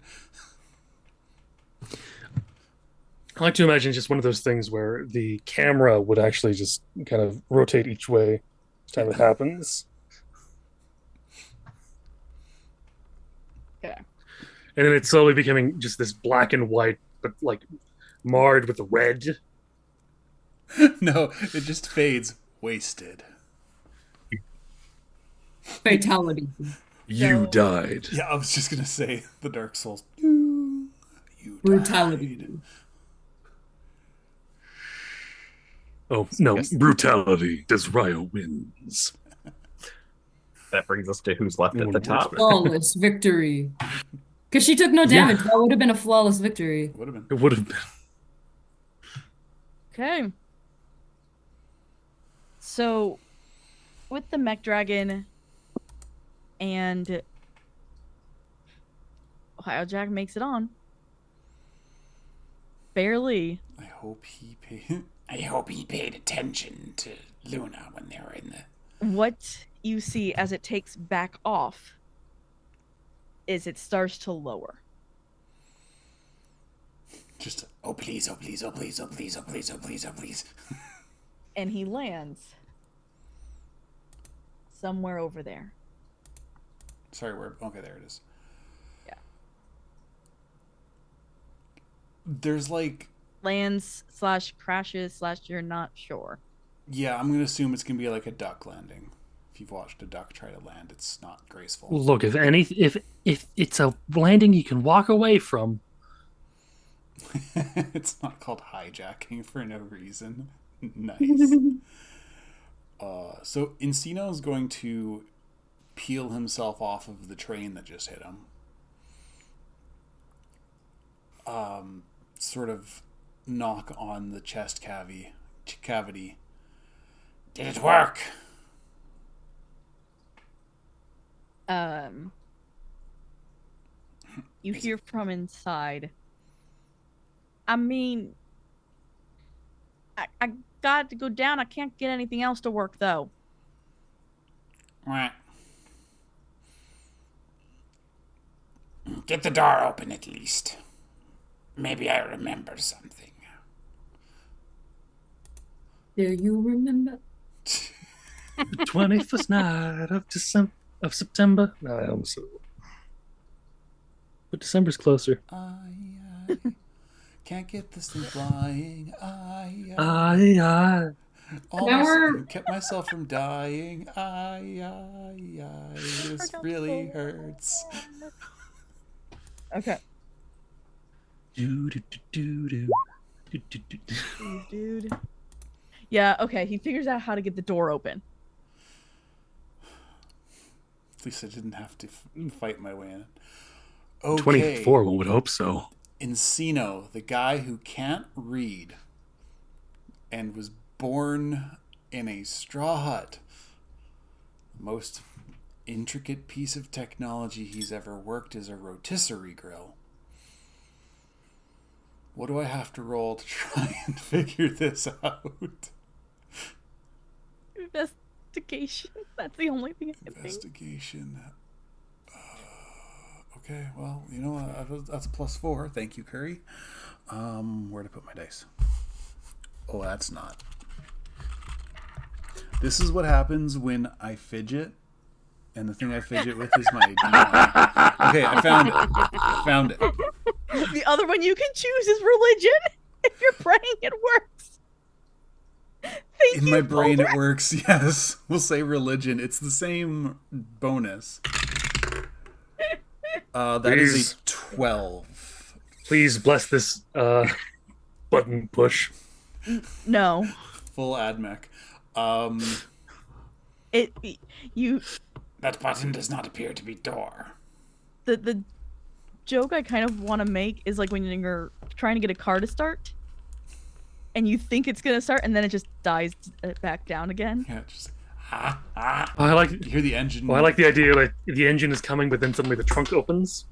I like to imagine just one of those things where the camera would actually just kind of rotate each way each time it happens. Okay. And then it's slowly becoming just this black and white, but like marred with red. No, it just fades. Wasted. Fatality. You So- died. Yeah, I was just gonna say the Dark Souls. You Brutality. died. Oh, no, Yes. brutality. Desrio wins. That brings us to who's left at One the worse, top. but- Flawless victory. Because she took no Yeah. damage. That would have been a flawless victory. Would have been. It would have been. Okay. So, with the mech dragon and Ohio Jack makes it on. Barely. I hope he paid. I hope he paid attention to Luna when they were in the. What you see as it takes back off is it starts to lower. Just Oh please, oh please, oh please, oh please, oh please, oh please, oh please. And he lands somewhere over there. sorry. Where? Okay, there it is. Yeah. There's like. Lands / crashes / you're not sure. Yeah, I'm gonna assume it's gonna be like a duck landing. If you've watched a duck try to land, it's not graceful. Look, if it's a landing you can walk away from, It's not called hijacking for no reason. Nice. So Encino's going to peel himself off of the train that just hit him. Sort of knock on the chest cavity. Did it work? You hear from inside. I mean, I got to go down. I can't get anything else to work though. Right. Get the door open at least. Maybe I remember something. Do you remember? the 21st night of September. No, I almost said it. But December's closer. I can't get this thing flying. I. Almost kept myself from dying. This really hurts. Okay. Do. Dude. Yeah, okay. He figures out how to get the door open. At least I didn't have to fight my way in. Okay. 24, one would hope so. Encino, the guy who can't read and was born in a straw hut. Most intricate piece of technology he's ever worked is a rotisserie grill. What do I have to roll to try and figure this out? Investigation. That's the only thing I can think. Investigation. Okay, well, you know, that's a +4. Thank you, Curry. Where to put my dice? Oh, that's not. This is what happens when I fidget, and the thing I fidget with is my D9. Okay, I found it. The other one you can choose is religion. If you're praying, it works. Thank In you, my brain, Boulder. it works. Yes, we'll say religion. It's the same bonus. That is Please. a 12. Please bless this button push. No. Full admech. You That button does not appear to be door. the joke I kind of want to make is like when you're trying to get a car to start and you think it's gonna start and then it just dies back down again. Yeah, just I like. you hear the engine. Well, I like the idea that the engine is coming, but then suddenly the trunk opens.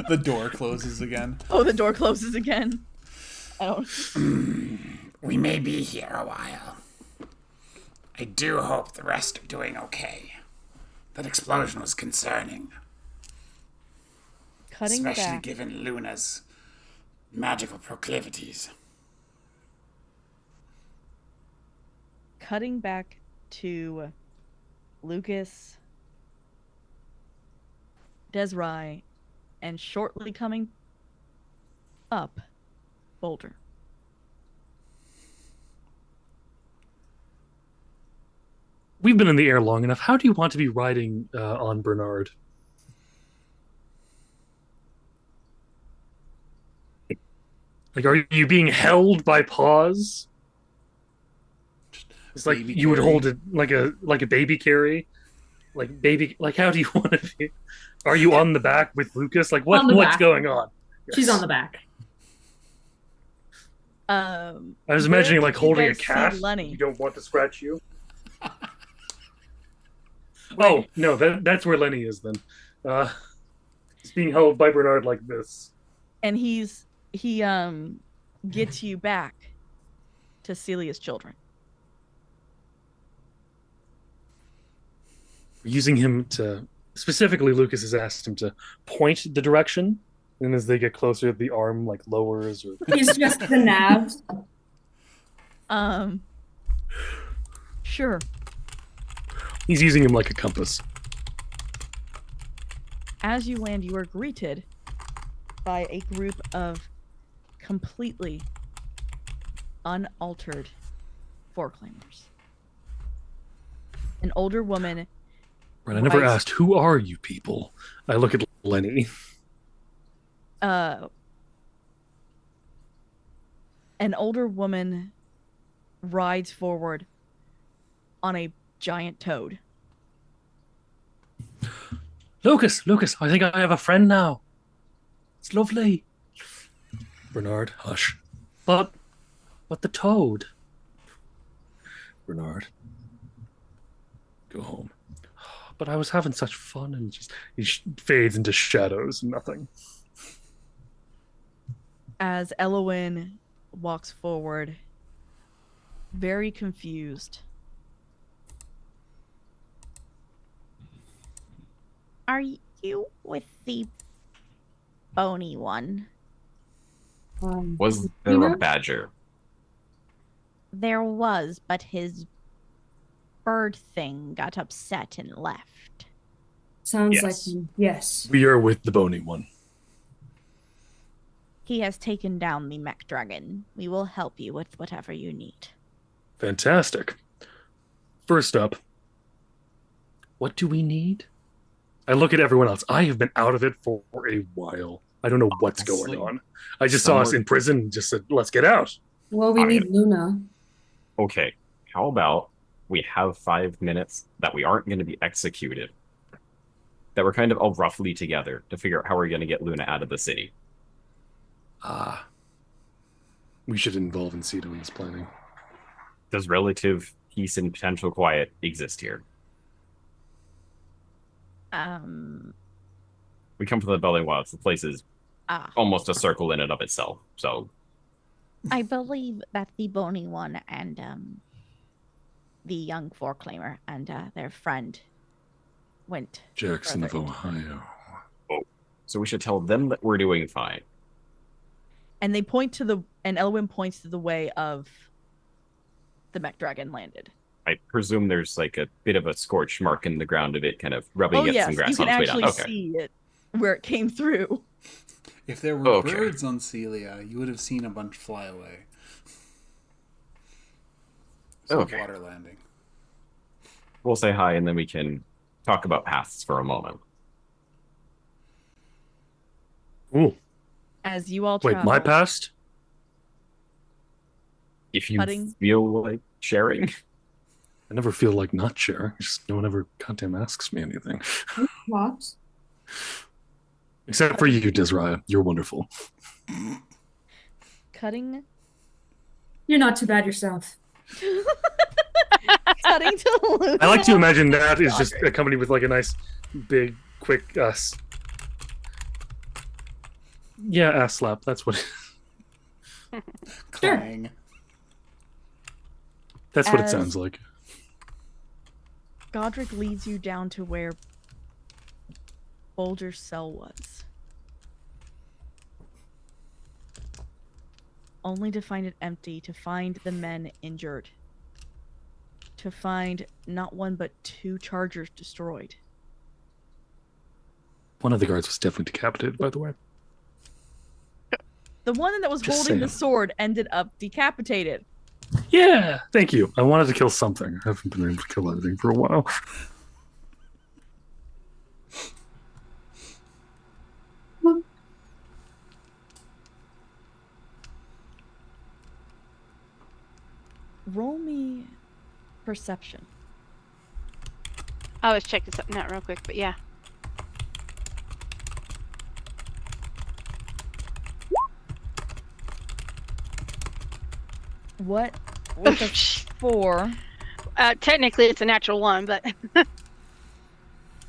The door closes again. Oh, the door closes again. I don't. We may be here a while. I do hope the rest are doing okay. That explosion was concerning, Cutting especially back. given Luna's magical proclivities. Cutting back to Lucas, Desrai, and shortly coming up, Boulder. We've been in the air long enough. How do you want to be riding on Bernard? Like, are you being held by paws? It's like Baby you would carry. hold it like a baby carry, like baby. Like how do you want to be? Are you on the back with Lucas? Like On the what's back. going on? She's Yes. on the back. I was imagining like you holding a guys see cat. Lenny. You don't want to scratch you. Right. Oh no, that's where Lenny is then. He's being held by Bernard like this. And he gets you back to Celia's children. We're using him to specifically. Lucas has asked him to point the direction, and as they get closer, the arm like lowers or. He's just the nav. Sure. He's using him like a compass. As you land, you are greeted by a group of completely unaltered foreclaimers. An older woman. Right, I never rides- asked, who are you people? I look at Lenny. An older woman rides forward on a giant toad. Lucas, I think I have a friend now. It's lovely. Bernard, hush. But the toad. Bernard, go home. But I was having such fun, and just he fades into shadows and nothing. As Elowen walks forward, very confused. Are you with the bony one? Was there a badger? There was, but his bird thing got upset and left. Sounds Yes. like yes. We are with the bony one. He has taken down the mech dragon. We will help you with whatever you need. Fantastic. First up, what do we need? I look at everyone else. I have been out of it for a while. I don't know what's Honestly, going on. I just saw us in prison and just said, let's get out. Well, we I need mean- Luna. Okay, how about we have 5 minutes that we aren't going to be executed, that we're kind of all roughly together to figure out how we're going to get Luna out of the city. We should involve Encito in this planning. Does relative peace and potential quiet exist here? We come from the Belly Wilds. The place is almost a circle in and of itself. So I believe that the bony one and the young foreclaimer and their friend went Jackson of further into Ohio. so we should tell them that we're doing fine. And they point to and Elwyn points to the way of the mech dragon landed. I presume there's like a bit of a scorch mark in the ground of it kind of rubbing Oh against yes, some grass you can on its way down. actually Okay. see it where it came through. If there were Okay. birds on Celia, you would have seen a bunch fly away. Okay. Water landing. We'll say hi and then we can talk about paths for a moment. Ooh, As you all wait, travel, my past? If you Cutting. feel like sharing. I never feel like not sharing. Just no one ever goddamn asks me anything. What? Except for you, Desraya. You're wonderful. cutting You're not too bad yourself. cutting to Luna. I like to imagine that is just accompanied with like a nice, big, quick, yeah, ass slap. That's what. Clang. That's what it As- sounds like. Godric leads you down to where Bolger's cell was. Only to find it empty, to find the men injured. To find not one but 2 chargers destroyed. One of the guards was definitely decapitated, by the way. The one that was Just holding the saying. sword ended up decapitated. Yeah, thank you. I wanted to kill something. I haven't been able to kill anything for a while. Roll me Perception. I was checking something out real quick, but yeah. What with a 4? Technically, it's a natural 1, but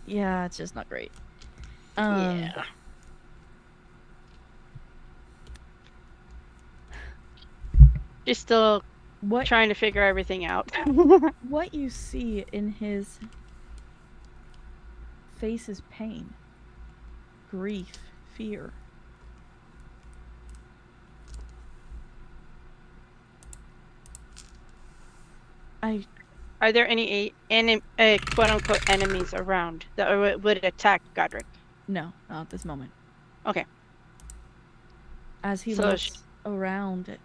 Yeah, it's just not great. yeah. Just still What trying to figure everything out. what you see in his face is pain, grief, fear. Are there any quote unquote enemies around that would attack Godric? No, not at this moment. Okay. As he So looks around,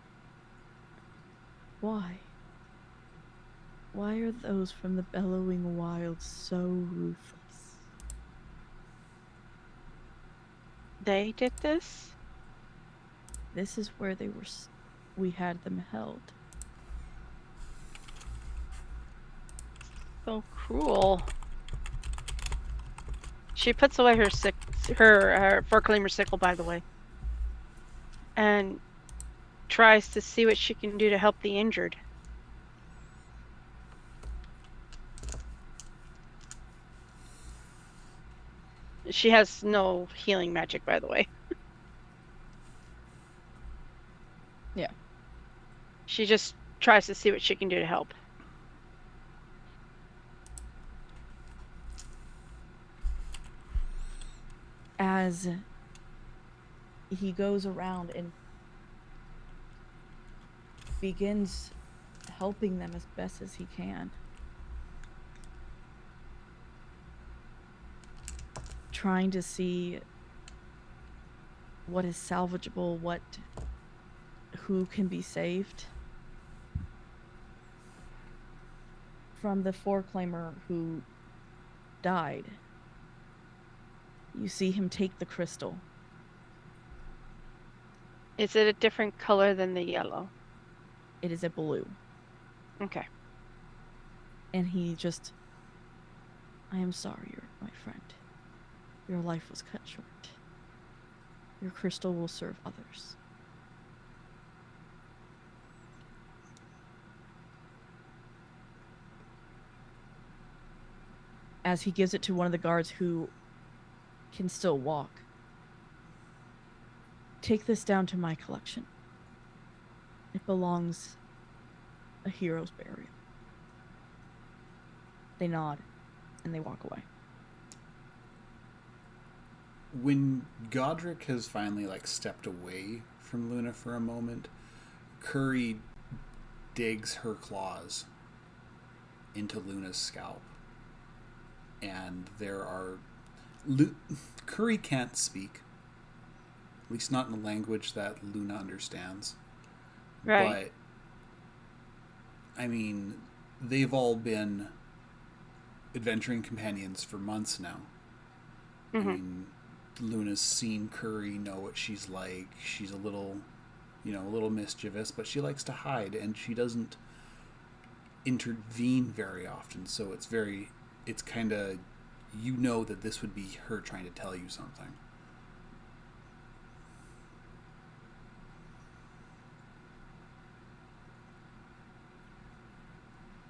why? Why are those from the bellowing wilds so ruthless? They did this? This is where we had them held. So cruel. She puts away her foreclaimer sickle, by the way, and tries to see what she can do to help the injured. She has no healing magic, by the way. Yeah. She just tries to see what she can do to help. As he goes around and begins helping them as best as he can. Trying to see what is salvageable, who can be saved from the foreclaimer who died. You see him take the crystal. Is it a different color than the yellow? It is a blue. Okay. And he just, I am sorry, my friend. Your life was cut short. Your crystal will serve others. As he gives it to one of the guards who can still walk. Take this down to my collection. It belongs a hero's burial. They nod and they walk away. When Godric has finally stepped away from Luna for a moment, Curry digs her claws into Luna's scalp. And Curry can't speak. At least not in a language that Luna understands. Right. But, I mean, they've all been adventuring companions for months now. Mm-hmm. I mean, Luna's seen Curry, know what she's like. She's a little mischievous, but she likes to hide, and she doesn't intervene very often. So it's kind of, that this would be her trying to tell you something.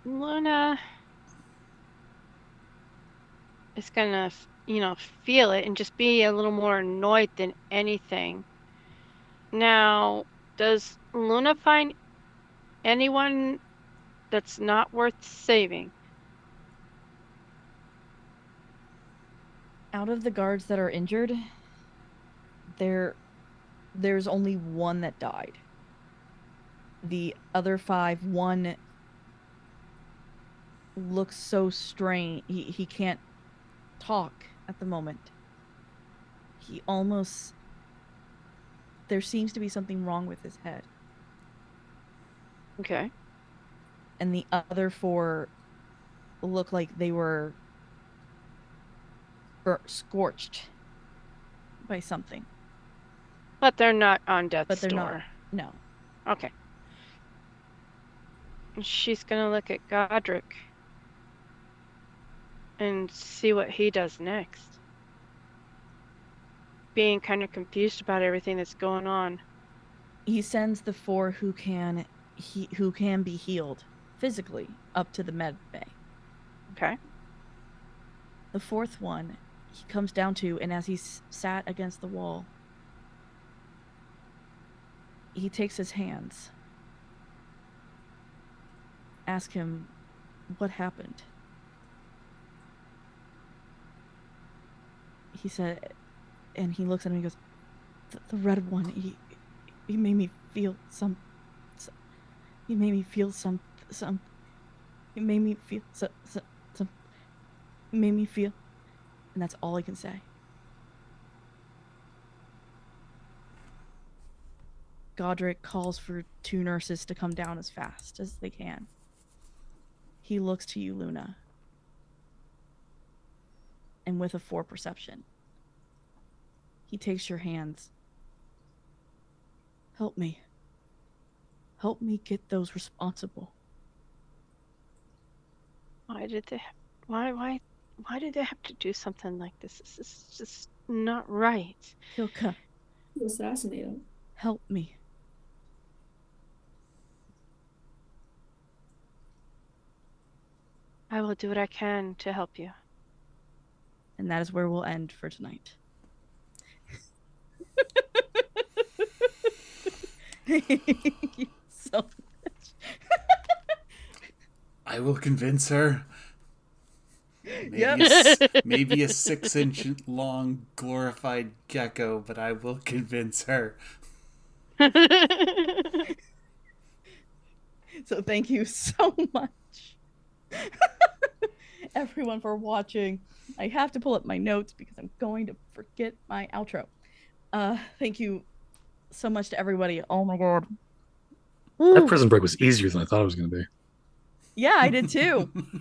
Luna is gonna, feel it and just be a little more annoyed than anything. Now, does Luna find anyone that's not worth saving? Out of the guards that are injured, there's only one that died. The other 5, one looks so strange. He can't talk at the moment. There seems to be something wrong with his head. Okay. And the other 4 look like they were scorched by something. But they're not on death's But they're door. not. No. Okay. She's gonna look at Godric and see what he does next. Being kind of confused about everything that's going on. He sends the 4 who can be healed physically up to the med bay. Okay. The 4th one, he comes down to, and as he's sat against the wall, he takes his hands. Ask him what happened. He said, and he looks at him and he goes, the red one, he made me feel he made me feel he made me feel, and that's all I can say. Godric calls for 2 nurses to come down as fast as they can. He looks to you, Luna, and with a 4 perception, he takes your hands. Help me. Help me get those responsible. Why did they have to do something like this? This is just not right. Hilka, Assassinate him. help me. I will do what I can to help you. And that is where we'll end for tonight. Thank you so much. I will convince her. Maybe, Yep. maybe a 6-inch long glorified gecko, but I will convince her. So thank you so much, everyone, for watching. I have to pull up my notes because I'm going to forget my outro. Thank you so much to everybody. Oh my god. That prison break was easier than I thought it was going to be. Yeah, I did too. It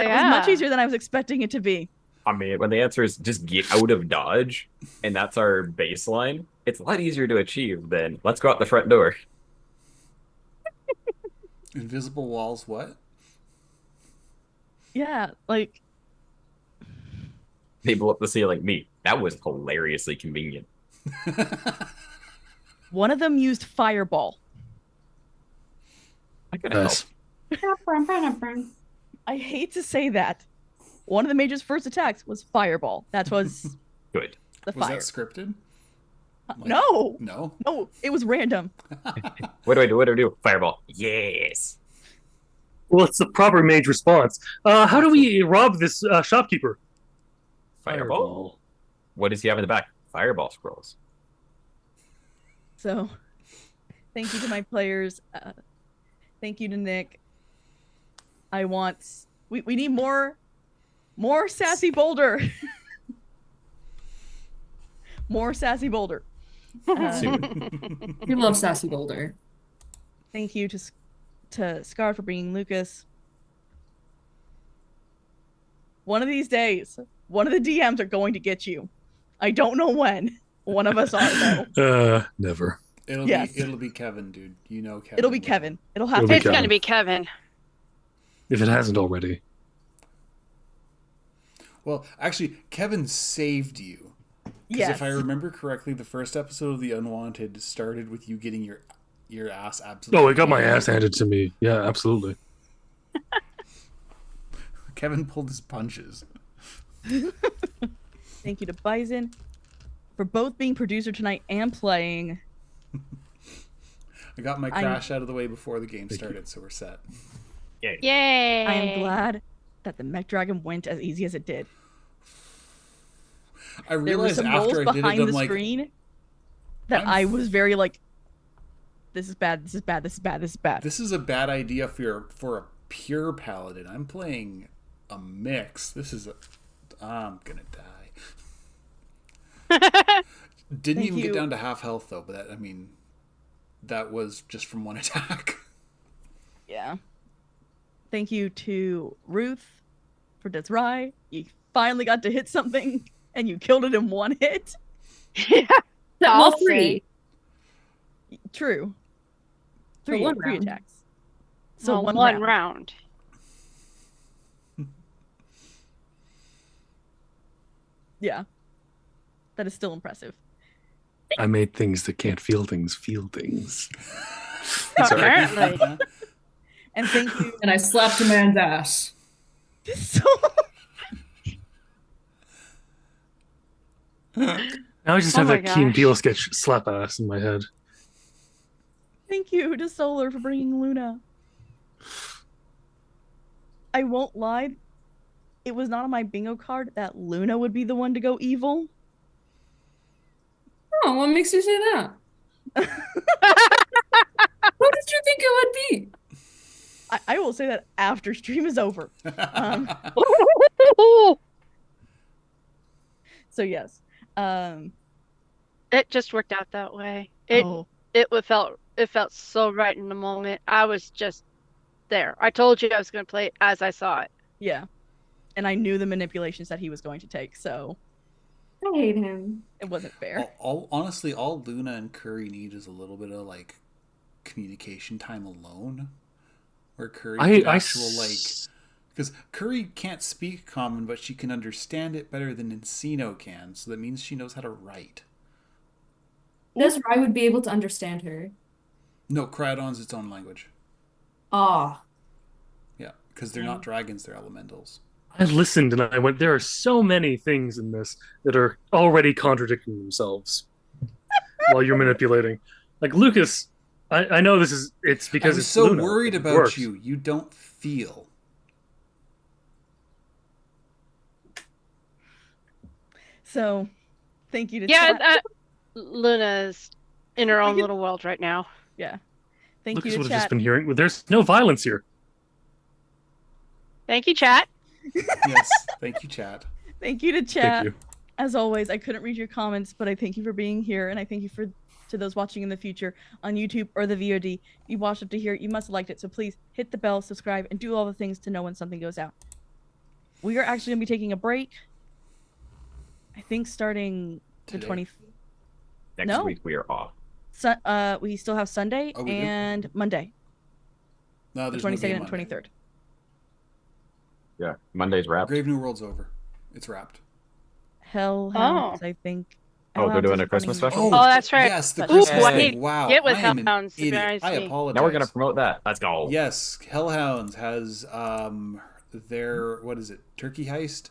Yeah. was much easier than I was expecting it to be. I mean, when the answer is just get out of Dodge, and that's our baseline, it's a lot easier to achieve than let's go out the front door. Invisible walls, what? Yeah, like, They blow up the ceiling. Me. That was hilariously convenient. one of them used fireball. I could help. Yes. I hate to say that. One of the Mage's first attacks was fireball. That was Good. the Was fire. that scripted? No, No? no, it was random. What do I do? What do I do? Fireball. Yes. Well, it's the proper mage response. How do we rob this shopkeeper? Fireball. What does he have in the back? Fireball scrolls. So, thank you to my players. Thank you to Nick. I want. We need more sassy Boulder. More sassy Boulder. We love Sassy Boulder. Thank you to Scar for bringing Lucas. One of these days, one of the DMs are going to get you. I don't know when. One of us are though. Never. It'll be Kevin, dude. You know Kevin. It'll be will. Kevin. It'll have It'll to be It's be gonna Kevin. be Kevin. If it hasn't already. Well, actually, Kevin saved you. Because Yes. if I remember correctly, the first episode of The Unwanted started with you getting your ass absolutely. Oh, it got my ass handed to me. Yeah, absolutely. Kevin pulled his punches. Thank you to Bison for both being producer tonight and playing. I got my crash out of the way before the game started, so we're set. Yay! I am glad that the Mech Dragon went as easy as it did. I There were realized some roles after I did it, behind I'm the like, screen that I was very like, this is bad, this is bad, this is bad, this is bad. this is a bad idea for a pure paladin. I'm playing a mix. I'm gonna die. Didn't Thank even you. get down to half health though, but that was just from one attack. Yeah. Thank you to Ruth for Death's Rye. You finally got to hit something and you killed it in one hit. Yeah. Well, I'll three. True. For Three one three round. attacks. So well, one one round. round. Yeah. That is still impressive. I made things that can't feel things. Sorry. Apparently. And thank you. And I slapped a man's ass. So Now I just Oh have my that Key and gosh. Peele sketch slap ass in my head. thank you to Solar for bringing Luna. I won't lie. It was not on my bingo card that Luna would be the one to go evil. Oh, what makes you say that? What did you think it would be? I will say that after stream is over. So yes. It just worked out that way. It felt so right in the moment. I was just there. I told you I was going to play it as I saw it. Yeah. And I knew the manipulations that he was going to take, so I hate him. it wasn't fair. Honestly, all Luna and Curry need is a little bit of like communication time alone, where Curry can because Curry can't speak common, but she can understand it better than Encino can, so that means she knows how to write. I would be able to understand her. No, Cryodon's its own language. Ah. Yeah, because they're not dragons, they're elementals. I listened and I went, there are so many things in this that are already contradicting themselves while you're manipulating. Like Lucas, I know it's because I'm it's so Luna. worried It about works. you. You don't feel. So thank you to Yeah, chat. Luna's in her own little world right now. Yeah. Thank Lucas you would to have just chat. been hearing, there's no violence here. Thank you, chat. Yes, thank you, chat. Thank you to chat. Thank you. As always, I couldn't read your comments, but I thank you for being here, and I thank you to those watching in the future on YouTube or the VOD. If you watched up to here, you must have liked it, so please hit the bell, subscribe, and do all the things to know when something goes out. We are actually going to be taking a break. I think starting the Today? 20th. Next No. week we are off. We still have Sunday Oh, we do? and Monday, No, the there's no 22nd game and Monday. 23rd. Yeah, Monday's wrapped. Grave New World's over. It's wrapped. Hellhounds, I think. Oh, they're Hellhounds doing is a Christmas running- special? Oh, that's right. Yes, the Ooh, Christmas I thing. hate- Wow, get with I am an Hellhounds, to be idiot. honest I with me. apologize. Now we're gonna promote that. Let's go. Yes, Hellhounds has their what is it? Turkey Heist.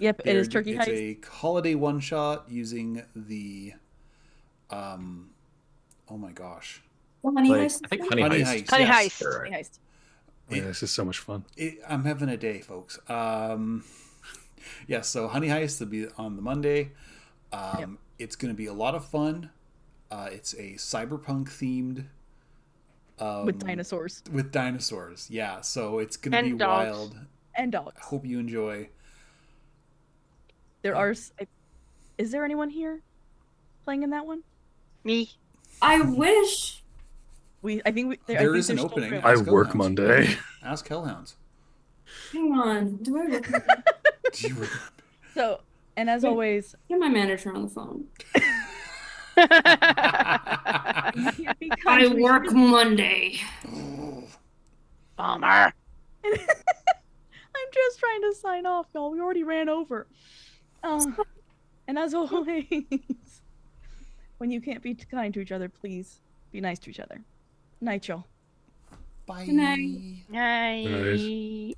Yep, it is Turkey It's Heist. a holiday one shot using the oh my gosh. The honey Like, heist. I think Honey Honey Heist. Heist. Honey yes. Heist. Sure. Honey Heist. Yeah, this is so much fun. I'm having a day, folks. Yes, so Honey Heist will be on the Monday. Yep. It's going to be a lot of fun. It's a cyberpunk themed With dinosaurs with dinosaurs. Yeah, so it's going to And be dogs. wild. and dogs. I hope you enjoy. There are. Is there anyone here playing in that one? Me. I wish. I think I There think is an there's still opening. room. I Ask work Hellhounds. Monday. Ask Hellhounds. Hang on. Do I work? Do you remember? So, and as Wait. always, Get my manager on the phone. you can't be kind I to each work other. Monday. Bummer. I'm just trying to sign off, y'all. We already ran over. And as always, when you can't be kind to each other, please be nice to each other. Night, y'all. Bye. Good night. Night.